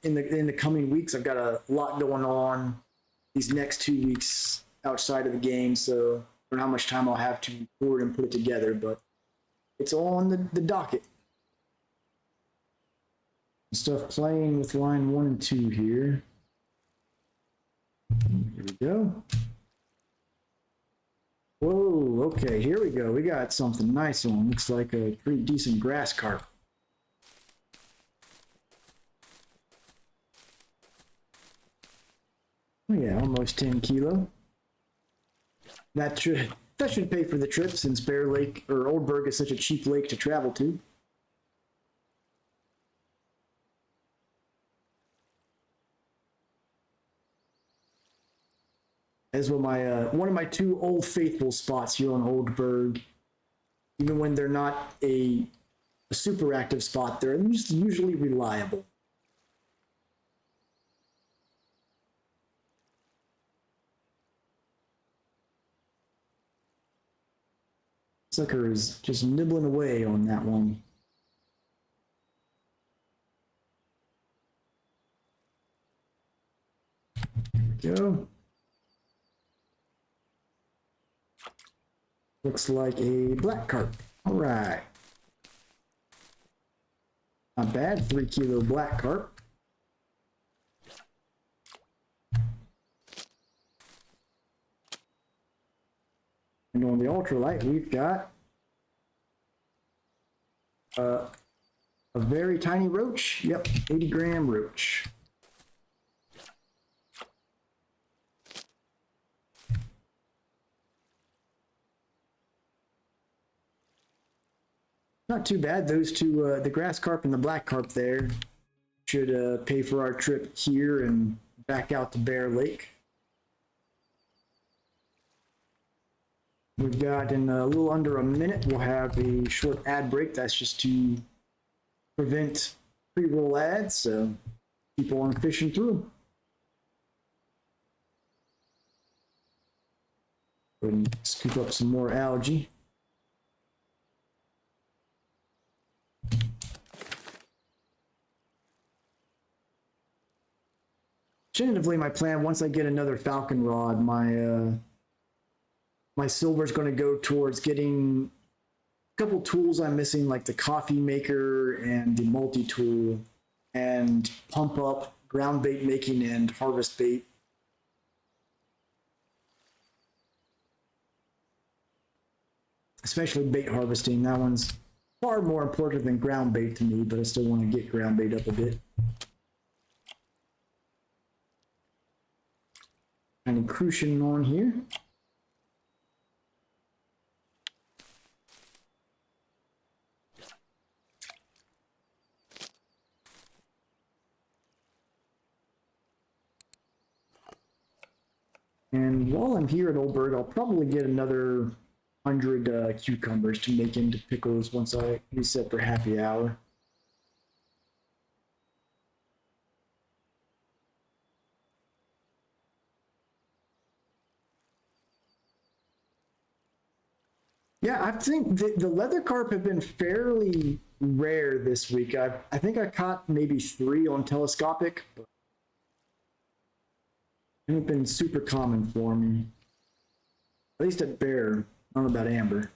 in the coming weeks. I've got a lot going on these next 2 weeks outside of the game, so I don't know how much time I'll have to record and put it together, but it's all on the docket. Stuff playing with line 1 and 2 here. Here we go. Whoa, okay, here we go. We got something nice on. Looks like a pretty decent grass carp. Oh yeah, almost 10 kilo. That should pay for the trip since Bear Lake or Oldberg is such a cheap lake to travel to. as well my one of my two old faithful spots here on Oldberg. Even when they're not a super active spot, they're usually reliable. Sucker is just nibbling away on that one. There we go. Looks like a black carp. All right. Not bad, 3 kilo black carp. And on the ultralight, we've got a very tiny roach. Yep, 80-gram roach. Not too bad. Those two, the grass carp and the black carp there, should pay for our trip here and back out to Bear Lake. We've got in a little under a minute, we'll have a short ad break. That's just to prevent pre-roll ads, so keep on fishing through. Go ahead and scoop up some more algae. Tentatively, my plan, once I get another falcon rod, my silver is going to go towards getting a couple tools I'm missing, like the coffee maker and the multi-tool, and pump up ground bait making and harvest bait. Especially bait harvesting. That one's far more important than ground bait to me, but I still want to get ground bait up a bit. And crucian on here. And while I'm here at Oldberg, I'll probably get another 100 cucumbers to make into pickles once I reset for happy hour. Yeah, I think the leather carp have been fairly rare this week. I think I caught maybe 3 on telescopic, but they haven't been super common for me. At least at Bear. I don't know about Amber.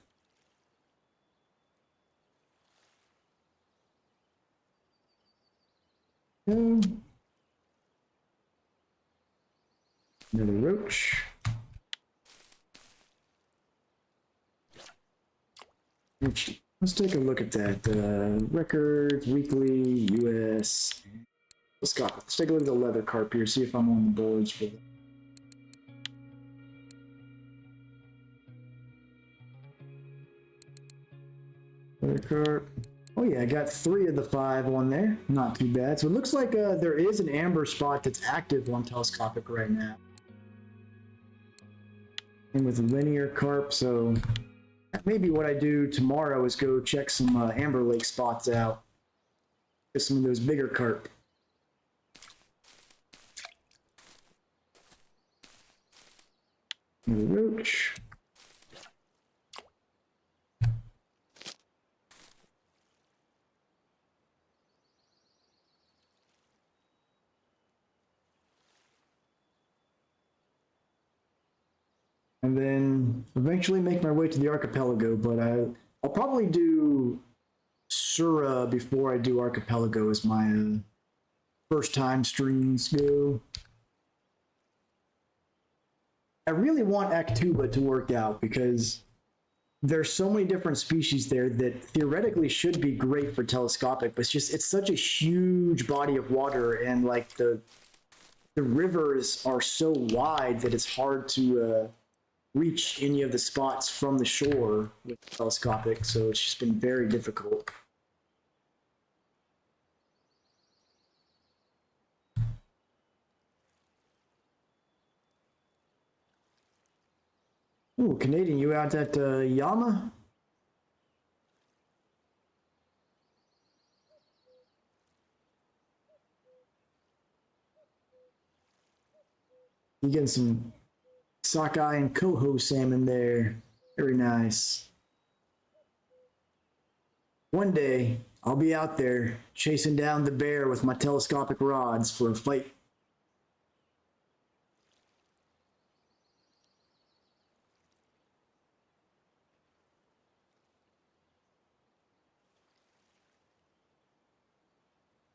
Another roach. Let's take a look at that. Records, weekly, US. Let's take a look at the leather carp here, see if I'm on the boards for that. Leather carp. Oh yeah, I got 3 of the 5 on there. Not too bad. So it looks like there is an amber spot that's active on telescopic right now. And with linear carp, so maybe what I do tomorrow is go check some amber lake spots out. Get some of those bigger carp. Roach. And then eventually make my way to the archipelago, but I'll probably do Sura before I do archipelago as my first time streams go. I really want Actuba to work out because there's so many different species there that theoretically should be great for telescopic, but it's such a huge body of water, and like the rivers are so wide that it's hard to reach any of the spots from the shore with telescopic, so it's just been very difficult. Ooh, Canadian, you out at Yama? You getting some sockeye and coho salmon there. Very nice. One day, I'll be out there chasing down the bear with my telescopic rods for a fight.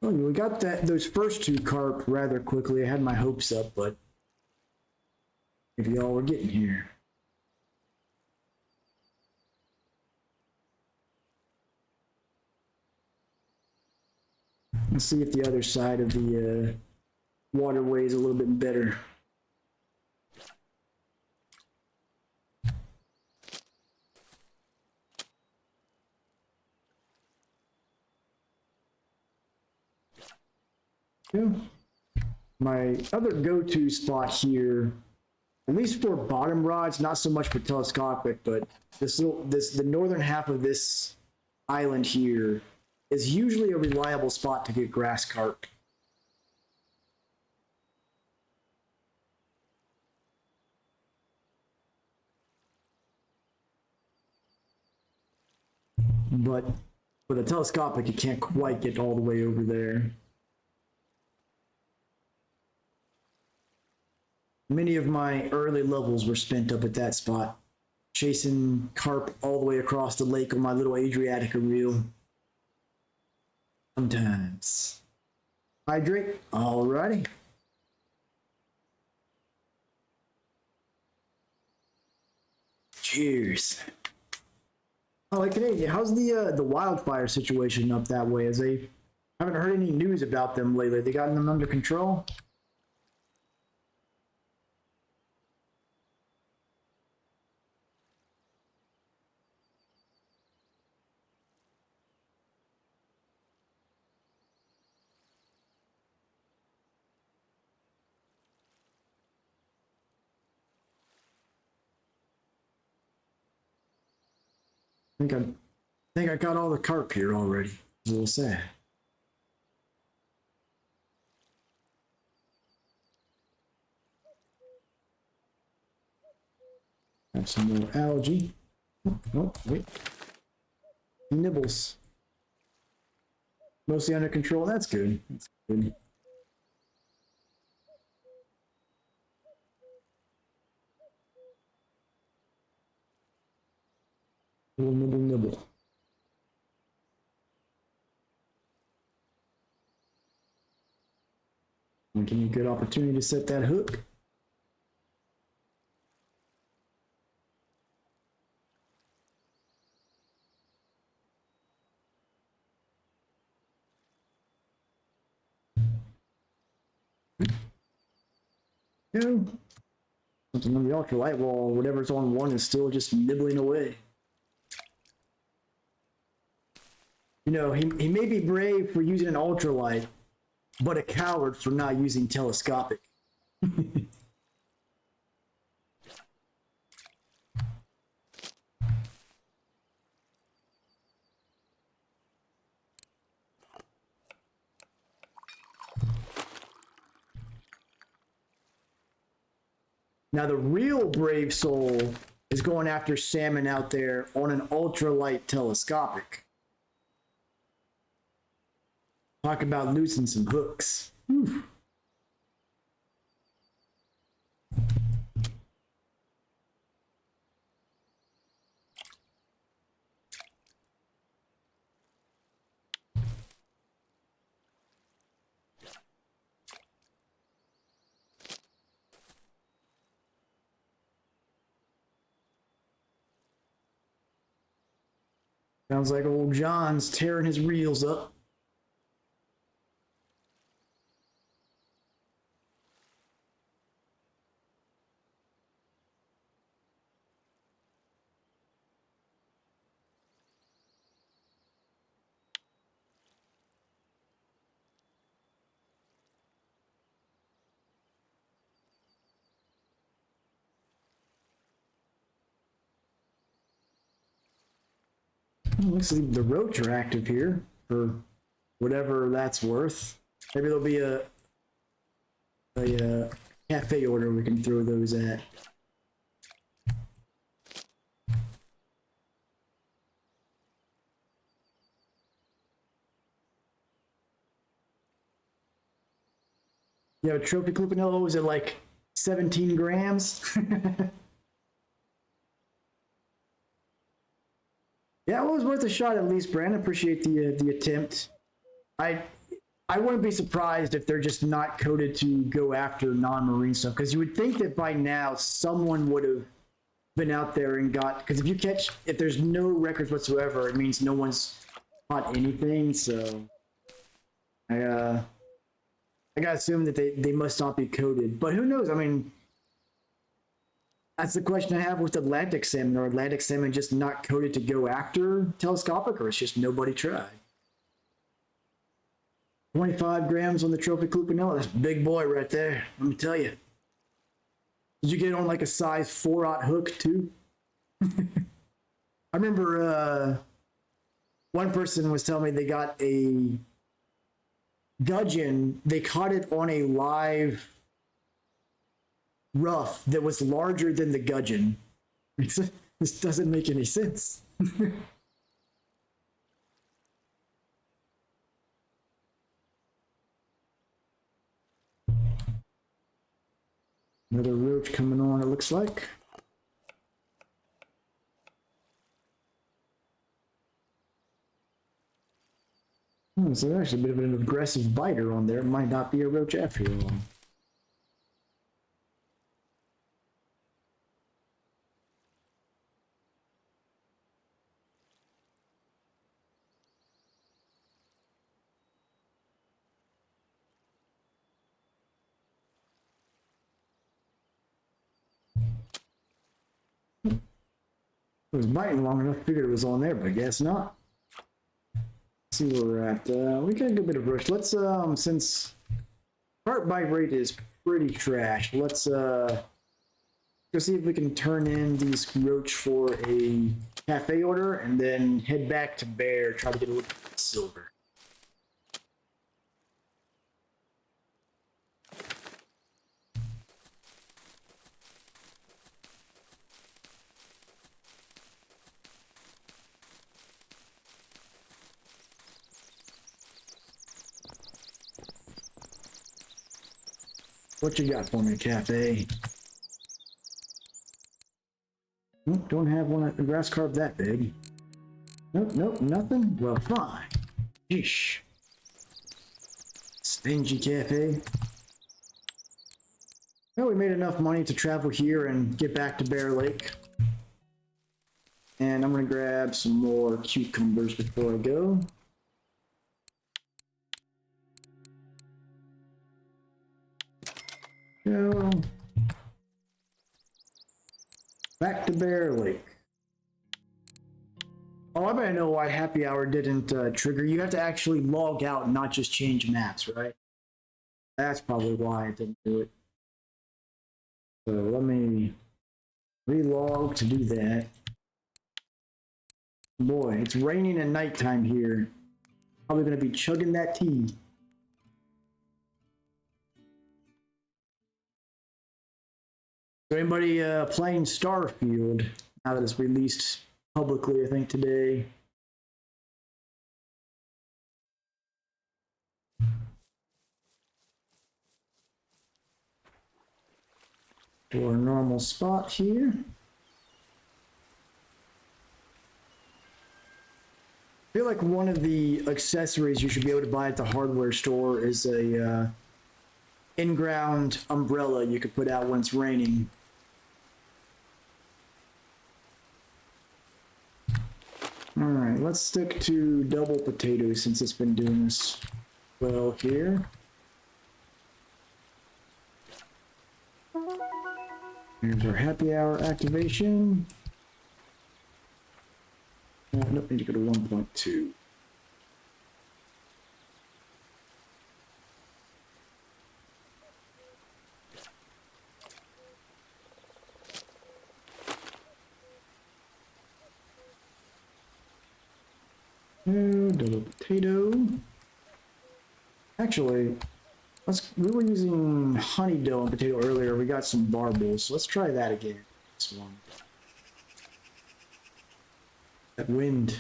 Oh, we got those first two carp rather quickly. I had my hopes up, but maybe y'all were getting here. Let's see if the other side of the waterway is a little bit better. Yeah. My other go-to spot here, at least for bottom rods, not so much for telescopic, but the northern half of this island here is usually a reliable spot to get grass carp. But with a telescopic, you can't quite get all the way over there. Many of my early levels were spent up at that spot, chasing carp all the way across the lake on my little Adriatica reel. Sometimes. Hydrate. Alrighty. Cheers. Oh, like Canadian, how's the wildfire situation up that way? As they haven't heard any news about them lately. They gotten them under control? I think I got all the carp here already. It's a little sad. Have some more algae. Oh, wait. Nibbles. Mostly under control. That's good. That's good. Little nibble, nibble. And give me a good opportunity to set that hook. Go. Something on the ultralight wall, whatever's on one is still just nibbling away. You know, he may be brave for using an ultralight, but a coward for not using telescopic. Now, the real brave soul is going after salmon out there on an ultralight telescopic. Talk about loosening some hooks. Whew. Sounds like old John's tearing his reels up. Looks like the roach are active here for whatever that's worth. Maybe there'll be a cafe order we can throw those at. You have a trophy clupanello, is it like 17 grams? Yeah, it was worth a shot at least, Brandon. Appreciate the attempt. I wouldn't be surprised if they're just not coded to go after non-marine stuff, because you would think that by now someone would have been out there and got, because if there's no records whatsoever, it means no one's caught anything. So I gotta assume that they must not be coded, but who knows? I mean, that's the question I have with Atlantic salmon. Are Atlantic salmon just not coded to go after telescopic, or it's just nobody tried? 25 grams on the trophy clupanello. That's a big boy right there. Let me tell you. Did you get it on like a size 4/0 hook too? I remember one person was telling me they got a gudgeon. They caught it on a live rough that was larger than the gudgeon. This doesn't make any sense. Another roach coming on, it looks like. So there's actually a bit of an aggressive biter on there. It might not be a roach after all. It was biting long enough, figured it was on there, but I guess not. Let's see where we're at. We got a good bit of rush. Let's, since heart bite rate is pretty trash, let's go see if we can turn in these roach for a cafe order and then head back to Bear, try to get a little bit of silver. What you got for me, cafe? Nope, don't have one at the grass carp that big. Nope, nothing? Well, fine. Yeesh. Stingy cafe. Well, we made enough money to travel here and get back to Bear Lake. And I'm gonna grab some more cucumbers before I go. Go back to Bear Lake. Oh, I bet I know why Happy Hour didn't trigger. You have to actually log out and not just change maps, right? That's probably why it didn't do it. So let me relog to do that. Boy, it's raining at nighttime here. Probably gonna be chugging that tea. So anybody playing Starfield now that it's released publicly, I think today? To our normal spot here. I feel like one of the accessories you should be able to buy at the hardware store is a in-ground umbrella you could put out when it's raining. All right, let's stick to double potatoes since it's been doing this well here. Here's our happy hour activation. Nope, need to go to 1.2. Double potato. Actually, we were using honey dough and potato earlier. We got some barbels, so let's try that again. This one. That wind.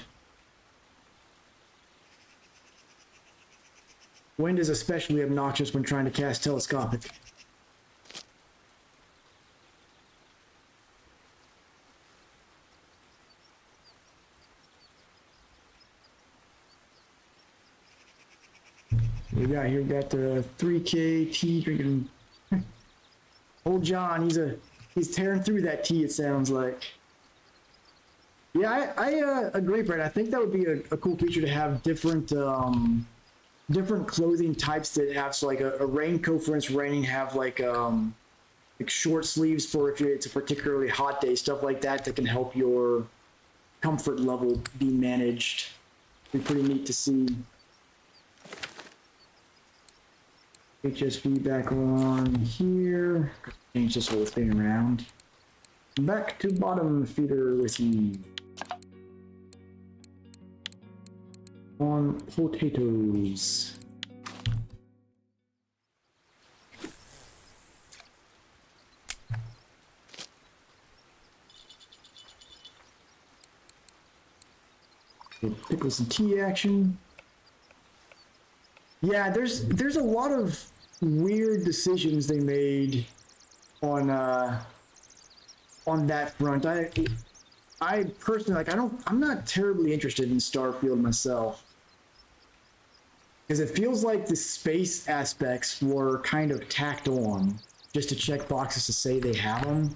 Wind is especially obnoxious when trying to cast telescopic. We got here, got the 3K tea drinking. Old John, he's tearing through that tea, it sounds like. Yeah, I agree, Brett. I think that would be a cool feature to have different different clothing types that have, so like a raincoat, for instance, raining, have like short sleeves for if it's a particularly hot day, stuff like that that can help your comfort level be managed. Be pretty neat to see. HSV back on here. Change this whole thing around. Back to bottom feeder with you. On potatoes. Pickles and tea action. Yeah, there's a lot of weird decisions they made on that front. I personally, like, I'm not terribly interested in Starfield myself, because it feels like the space aspects were kind of tacked on just to check boxes to say they have them.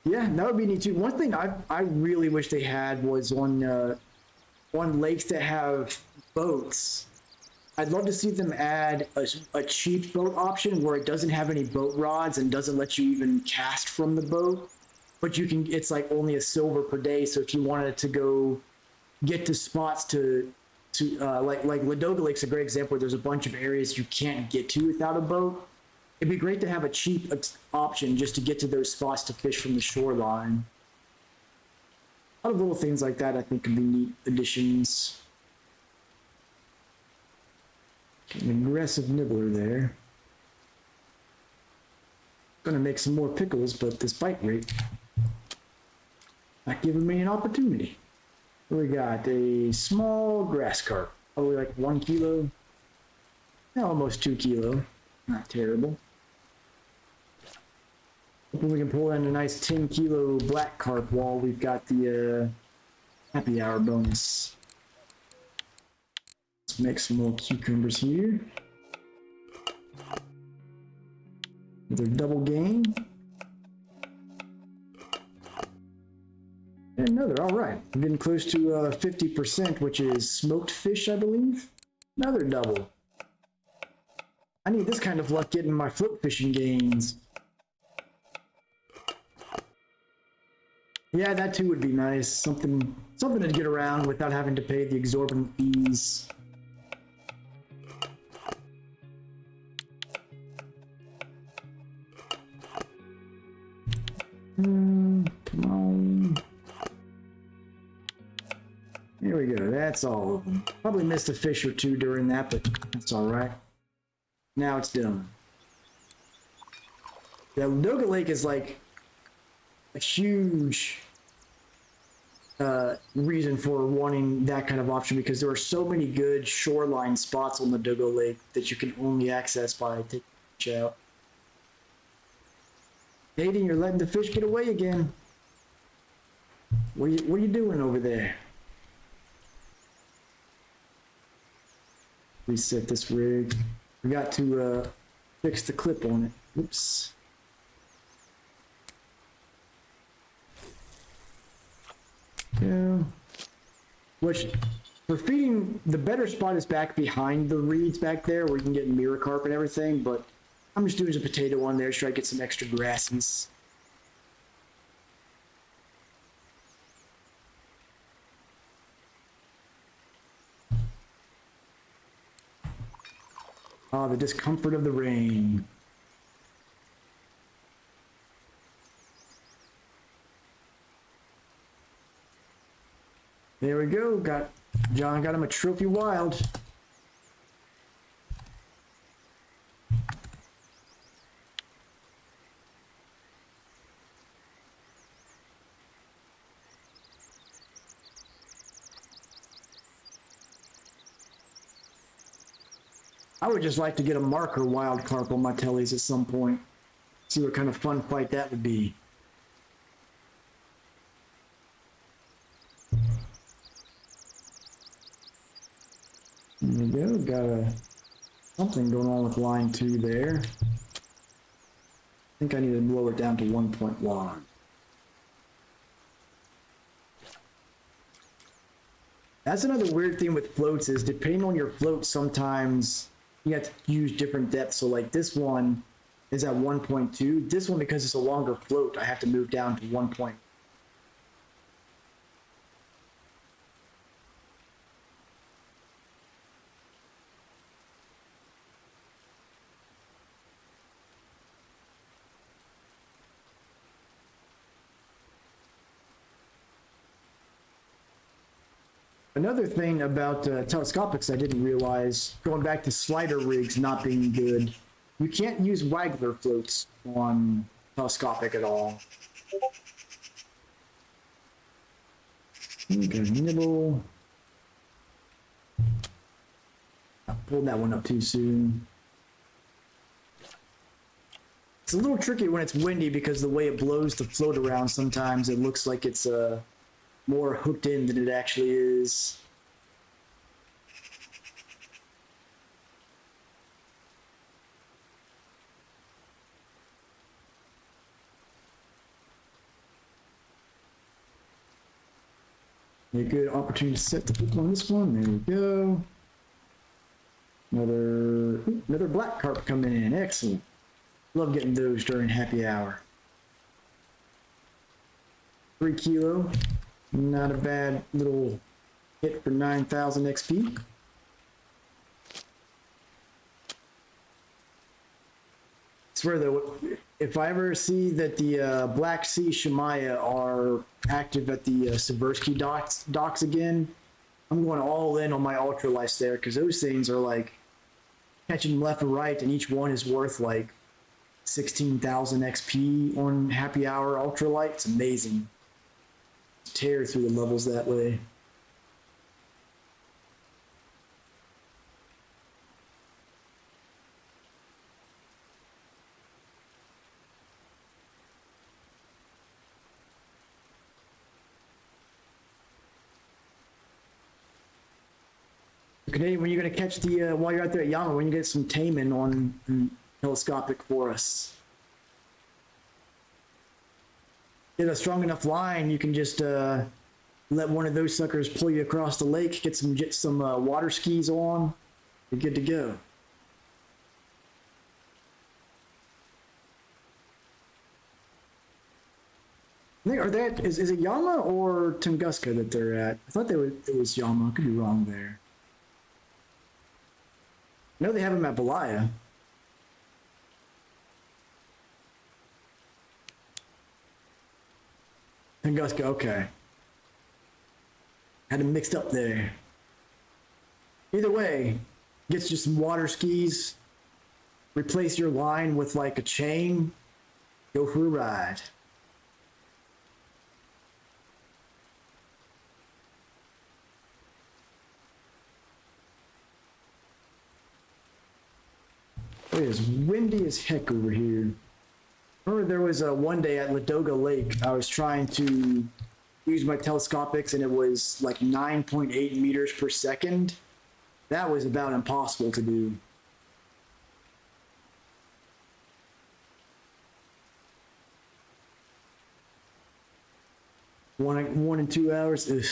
Yeah, that would be neat too. One thing I really wish they had was on lakes that have boats. I'd love to see them add a cheap boat option where it doesn't have any boat rods and doesn't let you even cast from the boat, but you can. It's like only a silver per day. So if you wanted to go get to spots to like Ladoga Lake's a great example where there's a bunch of areas you can't get to without a boat. It'd be great to have a cheap option just to get to those spots to fish from the shoreline. A lot of little things like that I think could be neat additions. An aggressive nibbler there. Gonna make some more pickles, but this bite rate not giving me an opportunity. We got a small grass carp, probably like 1 kilo, almost 2 kilo. Not terrible. Hoping we can pull in a nice 10 kilo black carp while we've got the happy hour bonus. Let's make some more cucumbers here. Another double game. And another, all right. We're getting close to 50%, which is smoked fish, I believe. Another double. I need this kind of luck getting my flip fishing gains. Yeah, that too would be nice. Something to get around without having to pay the exorbitant fees. Come on. There we go. That's all of them. Probably missed a fish or two during that, but that's all right. Now it's done. Yeah, Ladoga Lake is like a huge reason for wanting that kind of option, because there are so many good shoreline spots on Ladoga Lake that you can only access by taking the fish out. Aiden, you're letting the fish get away again. What are you doing over there? Reset this rig. We got to fix the clip on it. Oops. Yeah. Which, for feeding, the better spot is back behind the reeds back there where you can get mirror carp and everything, but I'm just doing a potato on there to try to get some extra grasses. Ah, the discomfort of the rain. There we go. John got him a trophy wild. I would just like to get a marker wild carp on my tellies at some point. See what kind of fun fight that would be. There we go. Got something going on with line 2 there. I think I need to lower it down to 1.1. That's another weird thing with floats is depending on your float, sometimes you have to use different depths. So like this one is at 1.2. This one, because it's a longer float, I have to move down to 1. Another thing about telescopics I didn't realize, going back to slider rigs not being good, you can't use waggler floats on telescopic at all. Okay, nibble. I pulled that one up too soon. It's a little tricky when it's windy because the way it blows the float around, sometimes it looks like it's more hooked in than it actually is. A good opportunity to set the hook on this one. There we go. Another black carp coming in. Excellent. Love getting those during happy hour. 3 kilo. Not a bad little hit for 9,000 XP. I swear though, if I ever see that the Black Sea Shemaya are active at the Seversky docks again, I'm going all in on my ultralights there, because those things are like catching left and right, and each one is worth like 16,000 XP on happy hour ultralight. It's amazing. Tear through the levels that way. Canadian, when you're going to catch the while you're out there at Yama, when you get some taming on telescopic for us. Get a strong enough line, you can just let one of those suckers pull you across the lake, get some water skis on, you're good to go. Is it Yama or Tunguska that they're at? I thought it was Yama. I could be wrong there. I know they have them at Balaya. Tunguska, okay. Had them mixed up there. Either way, get you some water skis, replace your line with like a chain, go for a ride. It is windy as heck over here. Remember there was one day at Ladoga Lake, I was trying to use my telescopics and it was like 9.8 meters per second. That was about impossible to do. One in 2 hours. Ugh.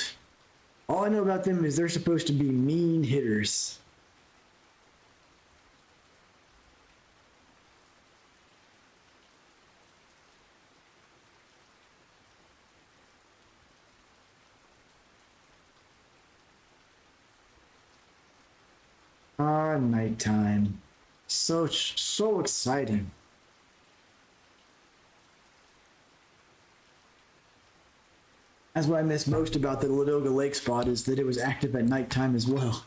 All I know about them is they're supposed to be mean hitters. Nighttime. So exciting. That's what I miss most about the Ladoga Lake spot is that it was active at nighttime as well.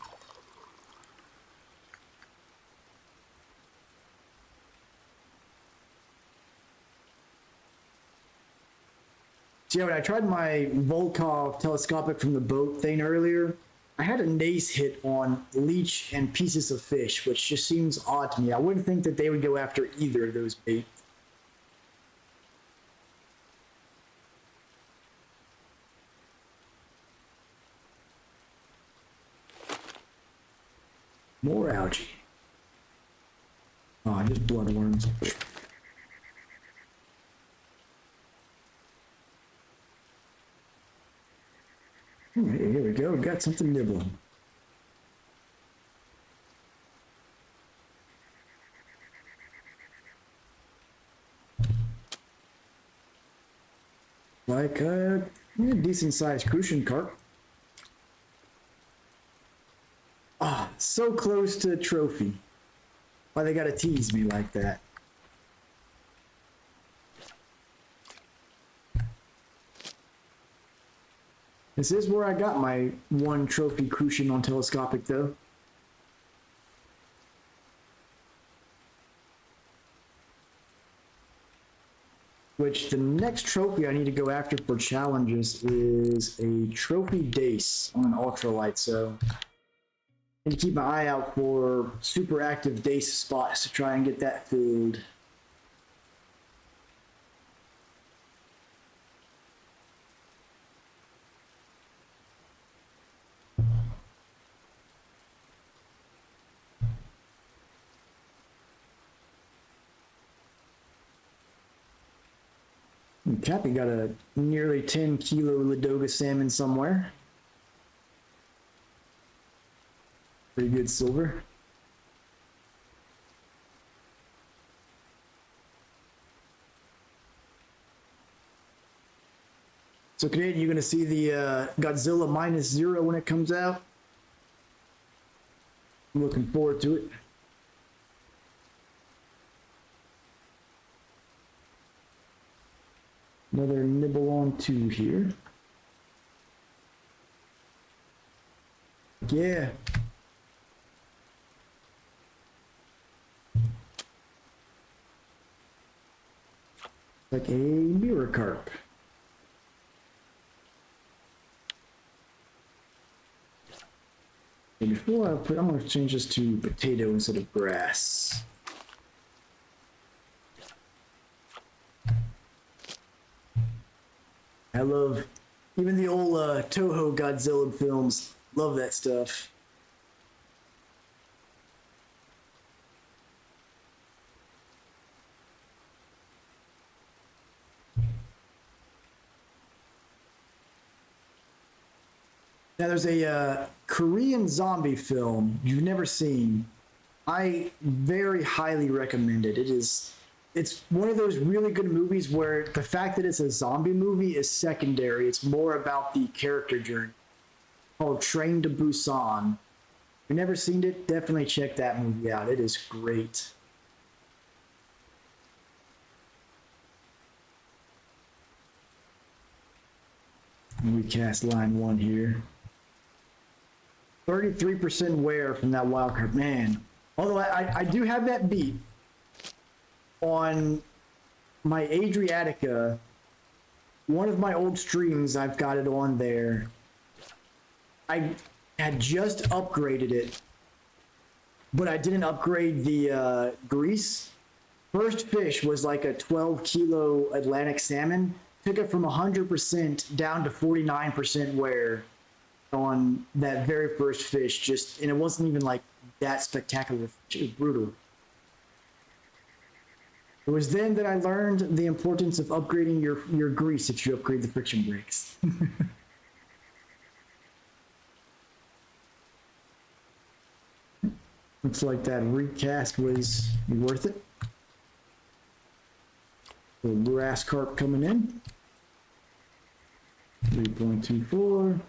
So yeah, when I tried my Volkov telescopic from the boat thing earlier, I had a nace hit on leech and pieces of fish, which just seems odd to me. I wouldn't think that they would go after either of those baits. More algae. Oh, just bloodworms. All right, here we go. Got something nibbling. Like a decent sized crucian carp. Ah, so close to a trophy. Why they gotta tease me like that? This is where I got my one trophy crucian on telescopic though. Which the next trophy I need to go after for challenges is a trophy dace on an ultralight, so I need to keep my eye out for super active dace spots to try and get that filled. Cappy got a nearly 10 kilo Ladoga salmon somewhere. Pretty good silver. So Canadian, you're gonna see the Godzilla -0 when it comes out. I'm looking forward to it. Another nibble on 2 here. Yeah. Like a mirror carp. And before I put, I'm going to change this to potato instead of grass. I love, even the old Toho Godzilla films, love that stuff. Now there's a Korean zombie film you've never seen. I very highly recommend it. It's one of those really good movies where the fact that it's a zombie movie is secondary. It's more about the character journey. Called Train to Busan. If you've never seen it, definitely check that movie out. It is great. We cast line 1 here. 33% wear from that wild card. Man, although I do have that beat on my Adriatica. One of my old streams, I've got it on there. I had just upgraded it, but I didn't upgrade the grease. First fish was like a 12 kilo Atlantic salmon. Took it from 100% down to 49% wear on that very first fish, and it wasn't even like that spectacular. It was brutal. It was then that I learned the importance of upgrading your grease if you upgrade the friction brakes. Looks like that recast was worth it. The grass carp coming in. 3.24.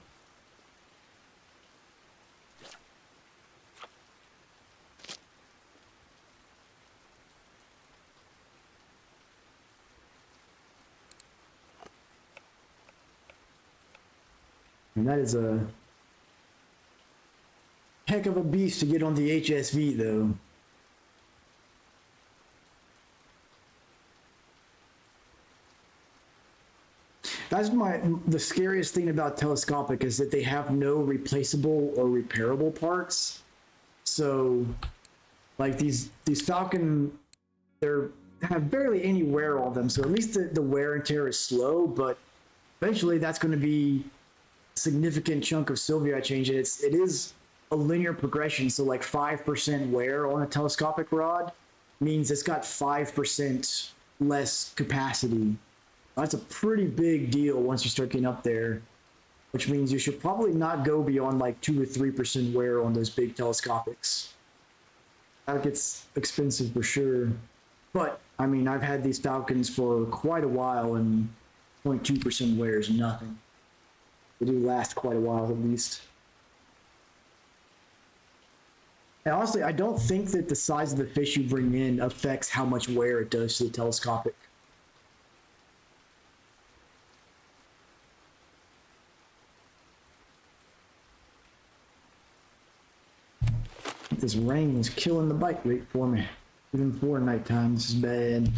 And that is a heck of a beast to get on the HSV, though. That's the scariest thing about telescopic is that they have no replaceable or repairable parts. So, like these Falcon, they're have barely any wear on them. So at least the wear and tear is slow, but eventually that's going to be a significant chunk of Sylvia change. It is a linear progression. So like 5% wear on a telescopic rod means it's got 5% less capacity. That's a pretty big deal once you start getting up there, which means you should probably not go beyond like 2 or 3% wear on those big telescopics. That gets expensive for sure. But I mean, I've had these Falcons for quite a while, and 0.2% wear is nothing. They do last quite a while at least. And honestly, I don't think that the size of the fish you bring in affects how much wear it does to the telescopic. This rain is killing the bite rate for me. Even before nighttime, this is bad.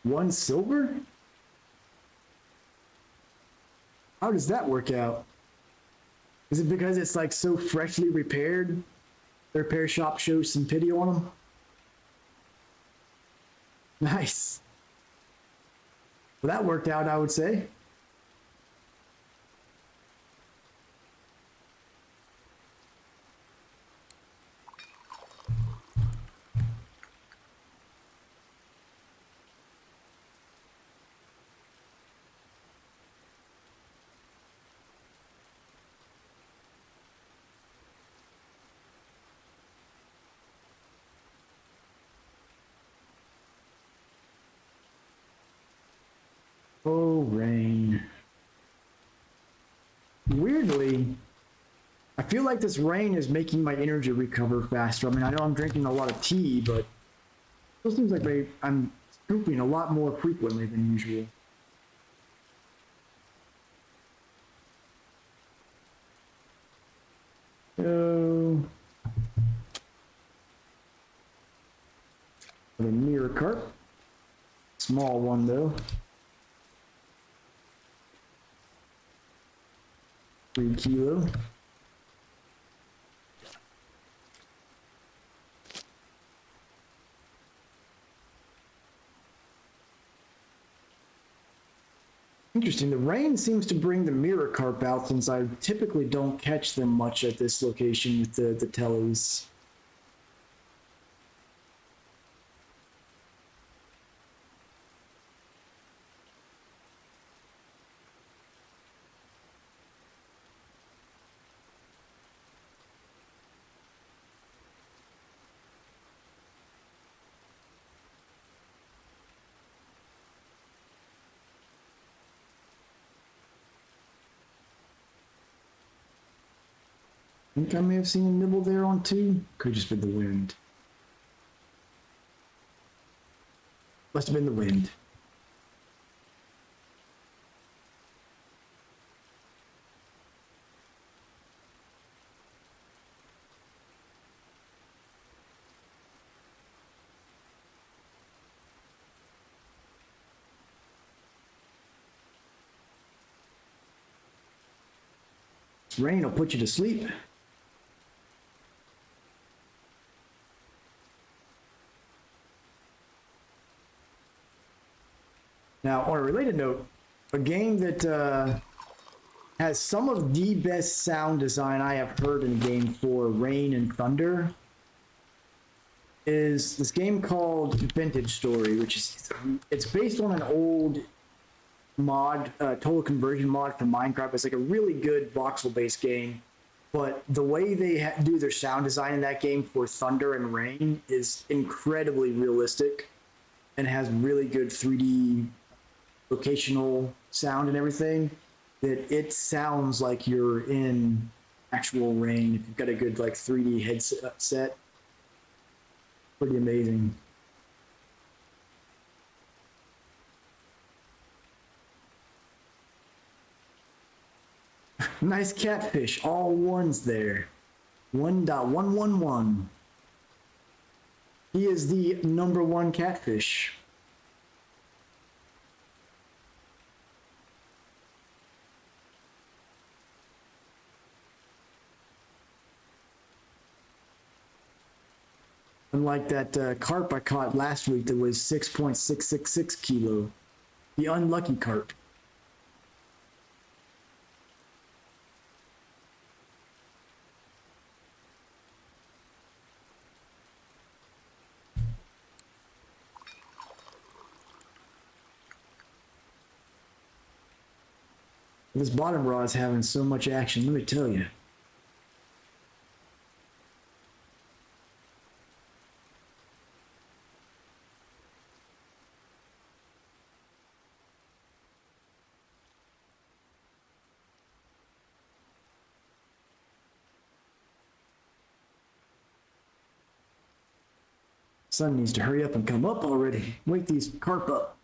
One silver? How does that work out? Is it because it's like so freshly repaired? The repair shop shows some pity on them? Nice. Well, that worked out, I would say. Oh, rain. Weirdly, I feel like this rain is making my energy recover faster. I mean, I know I'm drinking a lot of tea, but it still seems like I'm scooping a lot more frequently than usual. So, a mirror carp. Small one though. 3 kilo. Interesting. The rain seems to bring the mirror carp out, since I typically don't catch them much at this location with the Teles. I think I may have seen a nibble there on 2. Could have just been the wind. Must have been the wind. This rain will put you to sleep. Now, on a related note, a game that has some of the best sound design I have heard in a game for rain and thunder is this game called Vintage Story, which is it's based on an old mod, total conversion mod for Minecraft. It's like a really good voxel-based game. But the way they do their sound design in that game for thunder and rain is incredibly realistic and has really good 3D locational sound and everything. That it sounds like you're in actual rain if you've got a good like 3D headset. Pretty amazing. Nice catfish, all ones there. 1.111. He is the #1 catfish. Unlike that carp I caught last week that was 6.666 kilo. The unlucky carp. This bottom rod is having so much action, let me tell you. Sun needs to hurry up and come up already. Wake these carp up.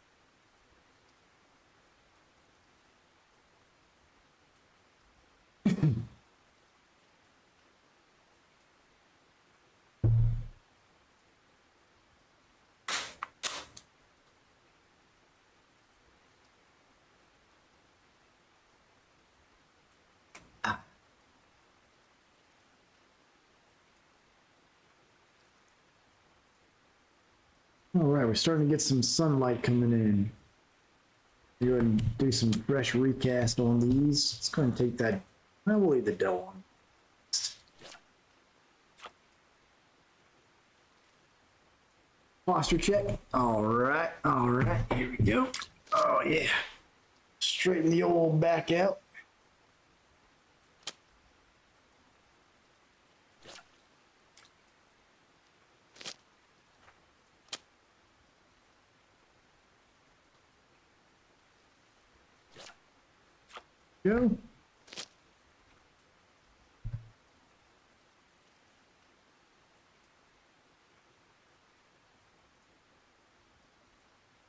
All right, we're starting to get some sunlight coming in. Go ahead and do some fresh recast on these. Let's go ahead and take that. I will leave the dough on. Posture check. All right, here we go. Oh yeah. Straighten the old back out. Go.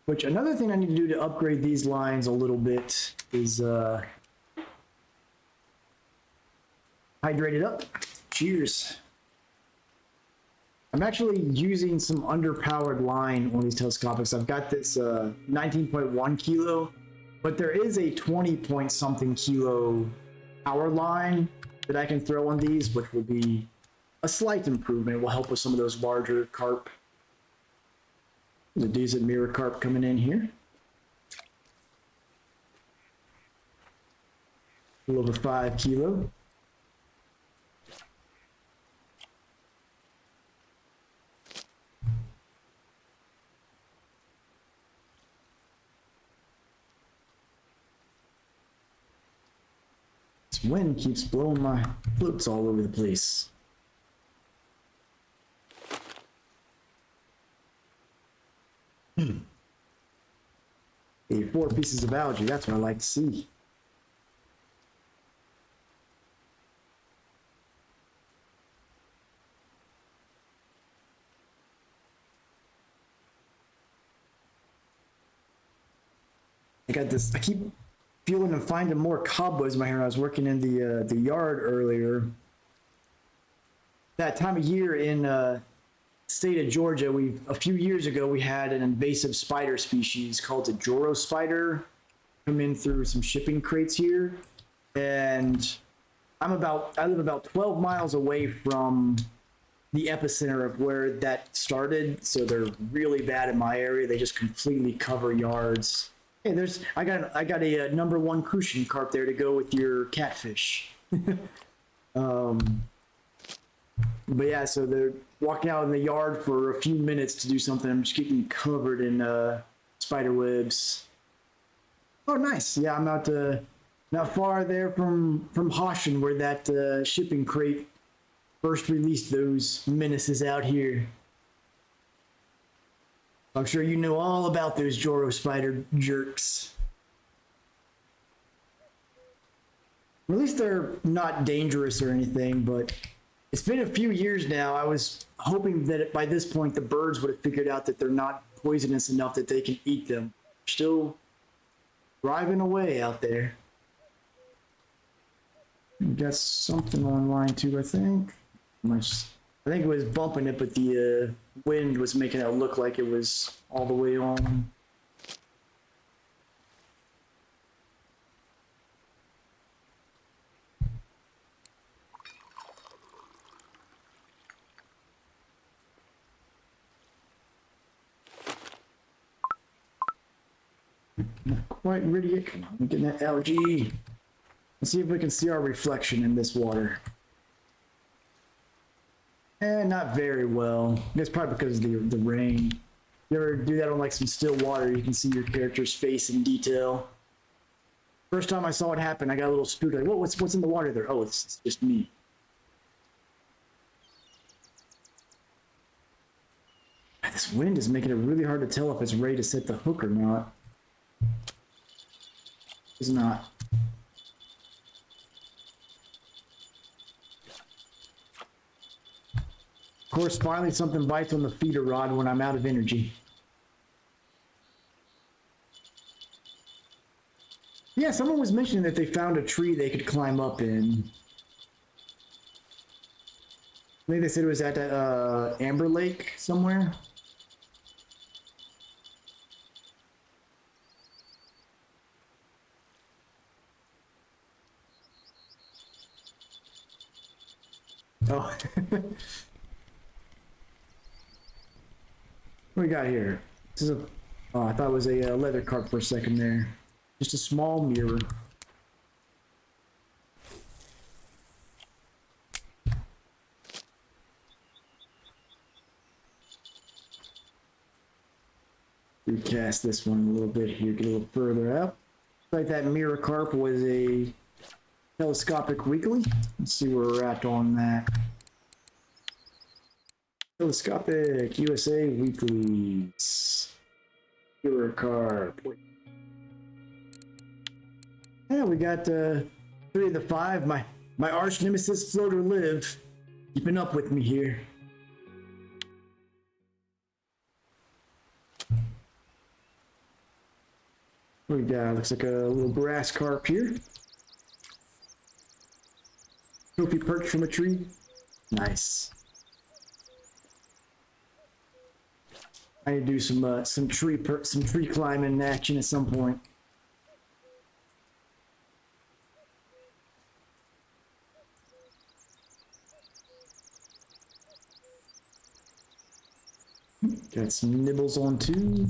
Which another thing I need to do to upgrade these lines a little bit is hydrate it up. Cheers. I'm actually using some underpowered line on these telescopics. I've got this 19.1 kilo. But there is a 20 point something kilo power line that I can throw on these, which will be a slight improvement. It will help with some of those larger carp. There's a decent mirror carp coming in here. A little over 5 kilo. Wind keeps blowing my floats all over the place. Hey, 4 pieces of algae, that's what I like to see. I got this, I keep feeling and finding more cobwebs in my hair. I was working in the yard earlier. That time of year in state of Georgia, a few years ago we had an invasive spider species called the Joro spider come in through some shipping crates here, and I live about 12 miles away from the epicenter of where that started, so they're really bad in my area. They just completely cover yards. Hey, I got a #1 crucian carp there to go with your catfish. But yeah, so they're walking out in the yard for a few minutes to do something. I'm just getting covered in spider webs. Oh, nice. Yeah, I'm out Not far there from Hoshin, where that shipping crate first released those menaces out here. I'm sure you know all about those Joro spider jerks. Or at least they're not dangerous or anything, but it's been a few years now. I was hoping that by this point the birds would have figured out that they're not poisonous enough that they can eat them. Still driving away out there. We got something online too, I think. I think it was bumping it, but the wind was making it look like it was all the way on. Not quite ready yet. Come on, getting that algae. Let's see if we can see our reflection in this water. Not very well. It's probably because of the rain. You ever do that on like some still water, you can see your character's face in detail. First time I saw it happen, I got a little spooked. Like, whoa, what's in the water there? Oh, it's just me. This wind is making it really hard to tell if it's ready to set the hook or not. It's not. Of course, finally something bites on the feeder rod when I'm out of energy. Yeah, someone was mentioning that they found a tree they could climb up in. I think they said it was at Amber Lake somewhere. Oh. What we got here? This is a. Oh, I thought it was a leather carp for a second there. Just a small mirror. Recast this one a little bit here, get a little further out. Looks like that mirror carp was a telescopic weekly. Let's see where we're at on that. Telescopic USA weeklies. Mirror carp. Yeah, we got 3 of the 5. My arch nemesis floater live, keeping up with me here. What we got? Looks like a little grass carp here. Trophy perched from a tree. Nice. I need to do some tree climbing action at some point. Got some nibbles on too.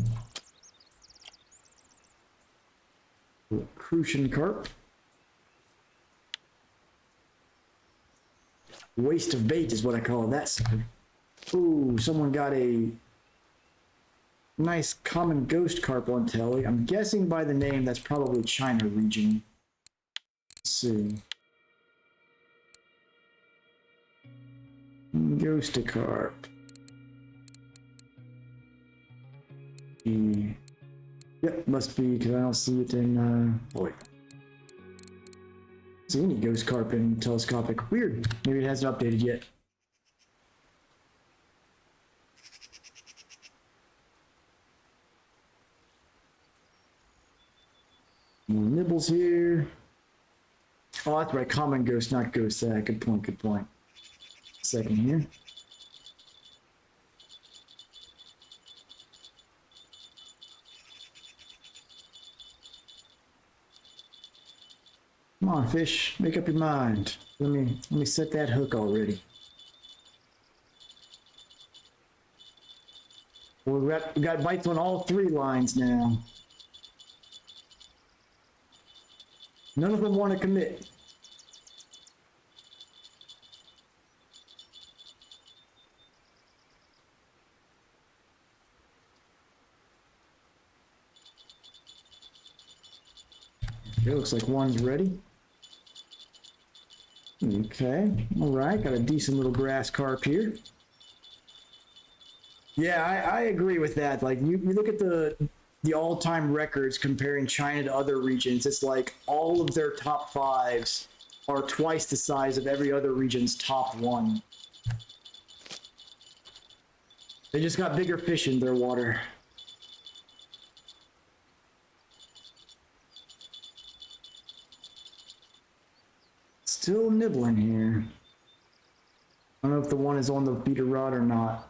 Crucian carp. Waste of bait is what I call that sucker. Ooh, someone got a nice common ghost carp on Tele. I'm guessing by the name that's probably China region. Let's see. Ghost carp. Yep, must be because I don't see it in. Oh wait. See any ghost carp in telescopic? Weird. Maybe it hasn't updated yet. More nibbles here. Oh, that's right. Common ghost, not ghost. Good point. Good point. Second here. Come on, fish, make up your mind. Let me set that hook already. Well, we got bites on all 3 lines now. None of them want to commit. It looks like one's ready. Okay, all right, got a decent little grass carp here. Yeah, I agree with that. Like you look at the all-time records comparing China to other regions, it's like all of their top fives are twice the size of every other region's top one. They just got bigger fish in their water. Still nibbling here. I don't know if the one is on the feeder rod or not.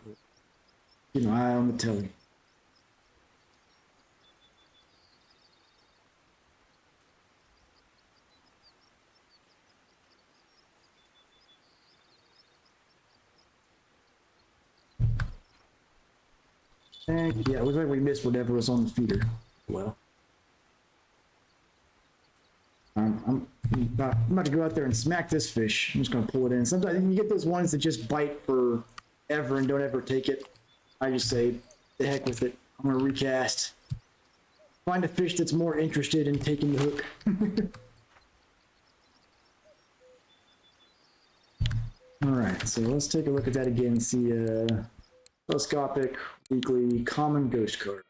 Keep an eye on the telly. And yeah, it looks like we missed whatever was on the feeder. Well, I'm about to go out there and smack this fish. I'm just gonna pull it in. Sometimes you get those ones that just bite forever and don't ever take it. I just say, the heck with it. I'm gonna recast. Find a fish that's more interested in taking the hook. All right, so let's take a look at that again and see telescopic weekly common ghost carp.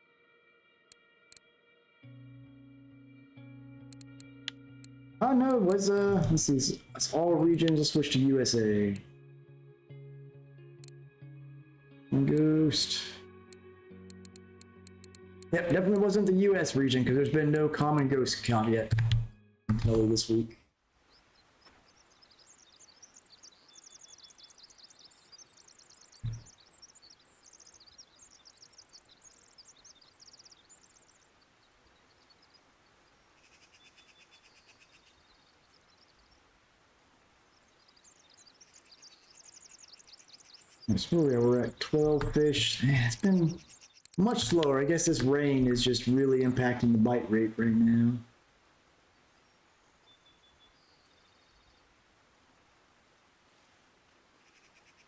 Oh no, it was let's see, it's all regions. Let's switch to USA. Ghost. Yep, definitely wasn't the US region because there's been no common ghost count yet until this week. So we're at 12 fish. It's been much slower. I guess this rain is just really impacting the bite rate right now.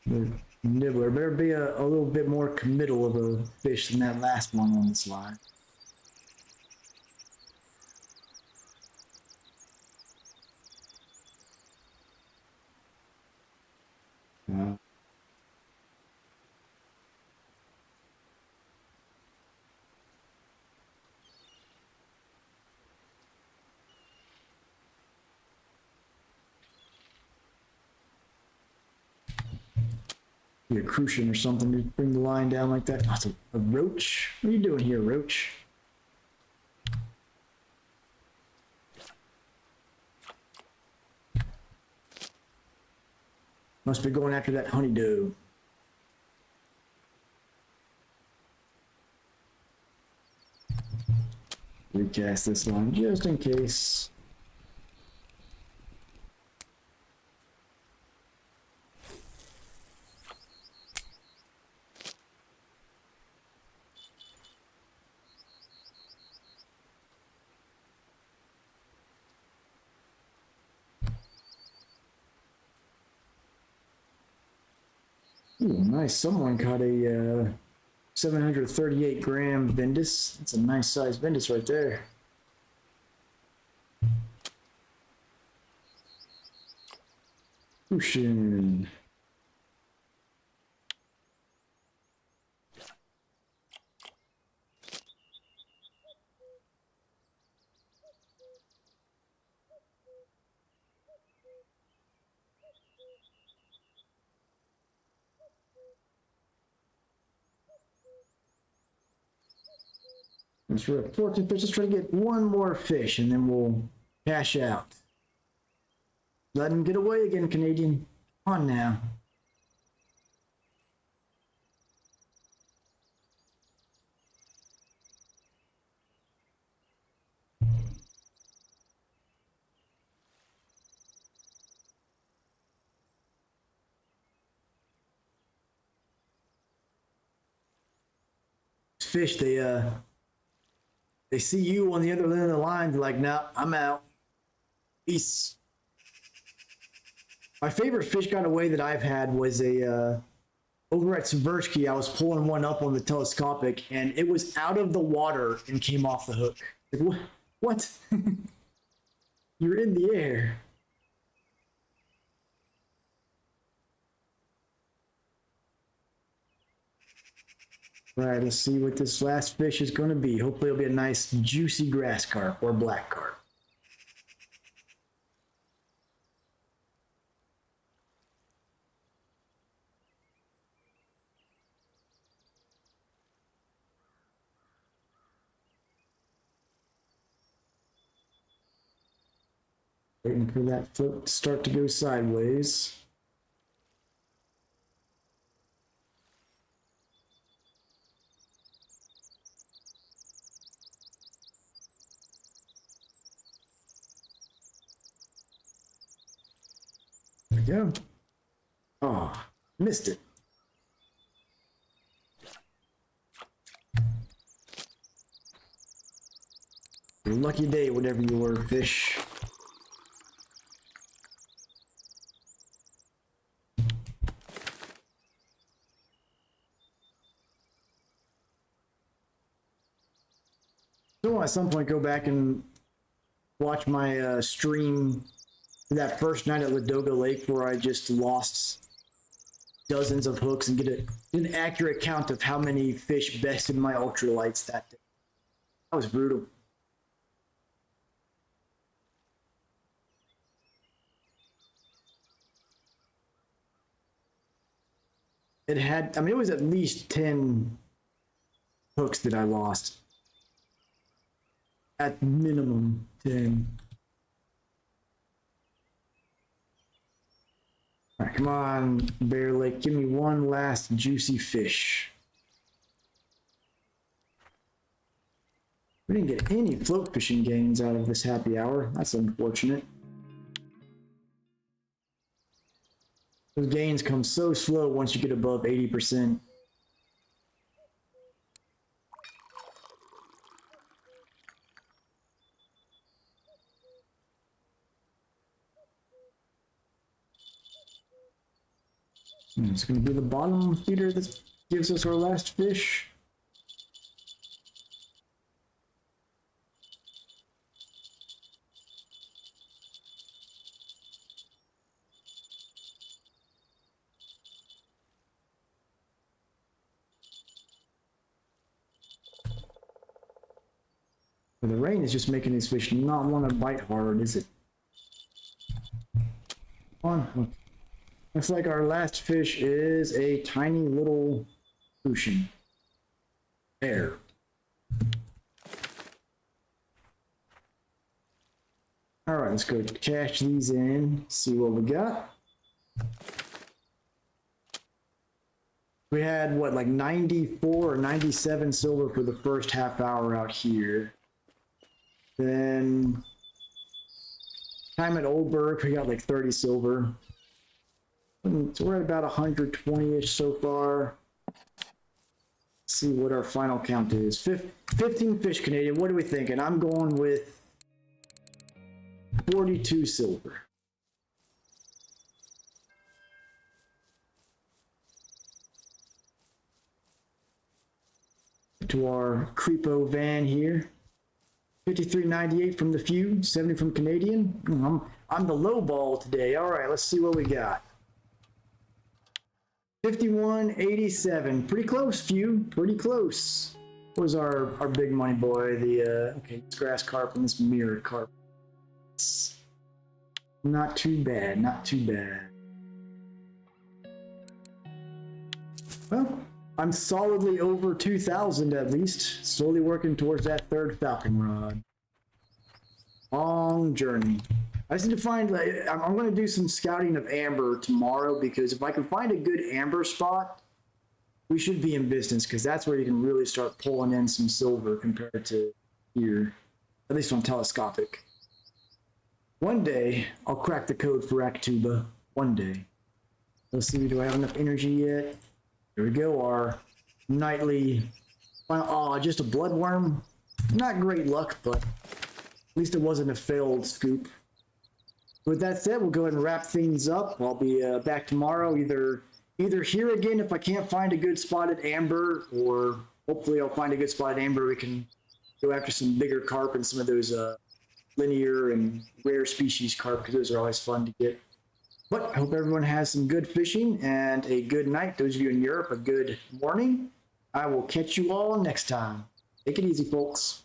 The nibbler better be a little bit more committal of a fish than that last one on the slide. Be a crucian or something to bring the line down like that. Oh, it's a roach? What are you doing here, roach? Must be going after that honeydew. Recast this one just in case. Ooh, nice. Someone caught a 738 gram Vindus. That's a nice size Vindus right there. Ocean. We're at 14 fish. Let's try to get one more fish and then we'll cash out. Let him get away again, Canadian. Come on now. Fish, they see you on the other end of the line. They're like, "Nah, I'm out. Peace." My favorite fish got away that I've had was a over at Seversky. I was pulling one up on the telescopic, and it was out of the water and came off the hook. Like, what? You're in the air. All right, let's see what this last fish is going to be. Hopefully it'll be a nice juicy grass carp or black carp. Waiting for that float to start to go sideways. There we go. Oh, missed it. Your lucky day, whatever you were, fish. So at some point go back and watch my stream that first night at Ladoga Lake where I just lost dozens of hooks and get an accurate count of how many fish bested my ultralights that day. That was brutal. It had, I mean, it was at least 10 hooks that I lost. At minimum 10. All right, come on, Bear Lake, give me one last juicy fish. We didn't get any float fishing gains out of this happy hour. That's unfortunate. Those gains come so slow once you get above 80%. It's going to be the bottom feeder that gives us our last fish. The rain is just making these fish not want to bite hard, is it? Come on. Looks like our last fish is a tiny little ocean. There. All right, let's go cash these in, see what we got. We had, what, like 94 or 97 silver for the first half hour out here. Then, time at Oldberg, we got like 30 silver. So we're at about 120-ish so far. Let's see what our final count is. 15 fish Canadian. What are we thinking? I'm going with 42 silver. To our Creepo van here. 53.98 from the few, 70 from Canadian. I'm the low ball today. All right, let's see what we got. 51.87, pretty close, few, pretty close. What was our big money boy? The okay, this grass carp and this mirror carp. Not too bad, not too bad. Well, I'm solidly over 2,000 at least. Slowly working towards that third falcon rod. Long journey. I just need to find, I'm going to do some scouting of amber tomorrow, because if I can find a good amber spot, we should be in business, because that's where you can really start pulling in some silver compared to here, at least on telescopic. One day, I'll crack the code for Actuba. One day. Let's see, do I have enough energy yet? Here we go, our nightly, just a bloodworm. Not great luck, but at least it wasn't a failed scoop. With that said, we'll go ahead and wrap things up. I'll be back tomorrow, either here again if I can't find a good spot at amber, or hopefully I'll find a good spot at amber. We can go after some bigger carp and some of those linear and rare species carp because those are always fun to get. But I hope everyone has some good fishing and a good night. Those of you in Europe, a good morning. I will catch you all next time. Take it easy, folks.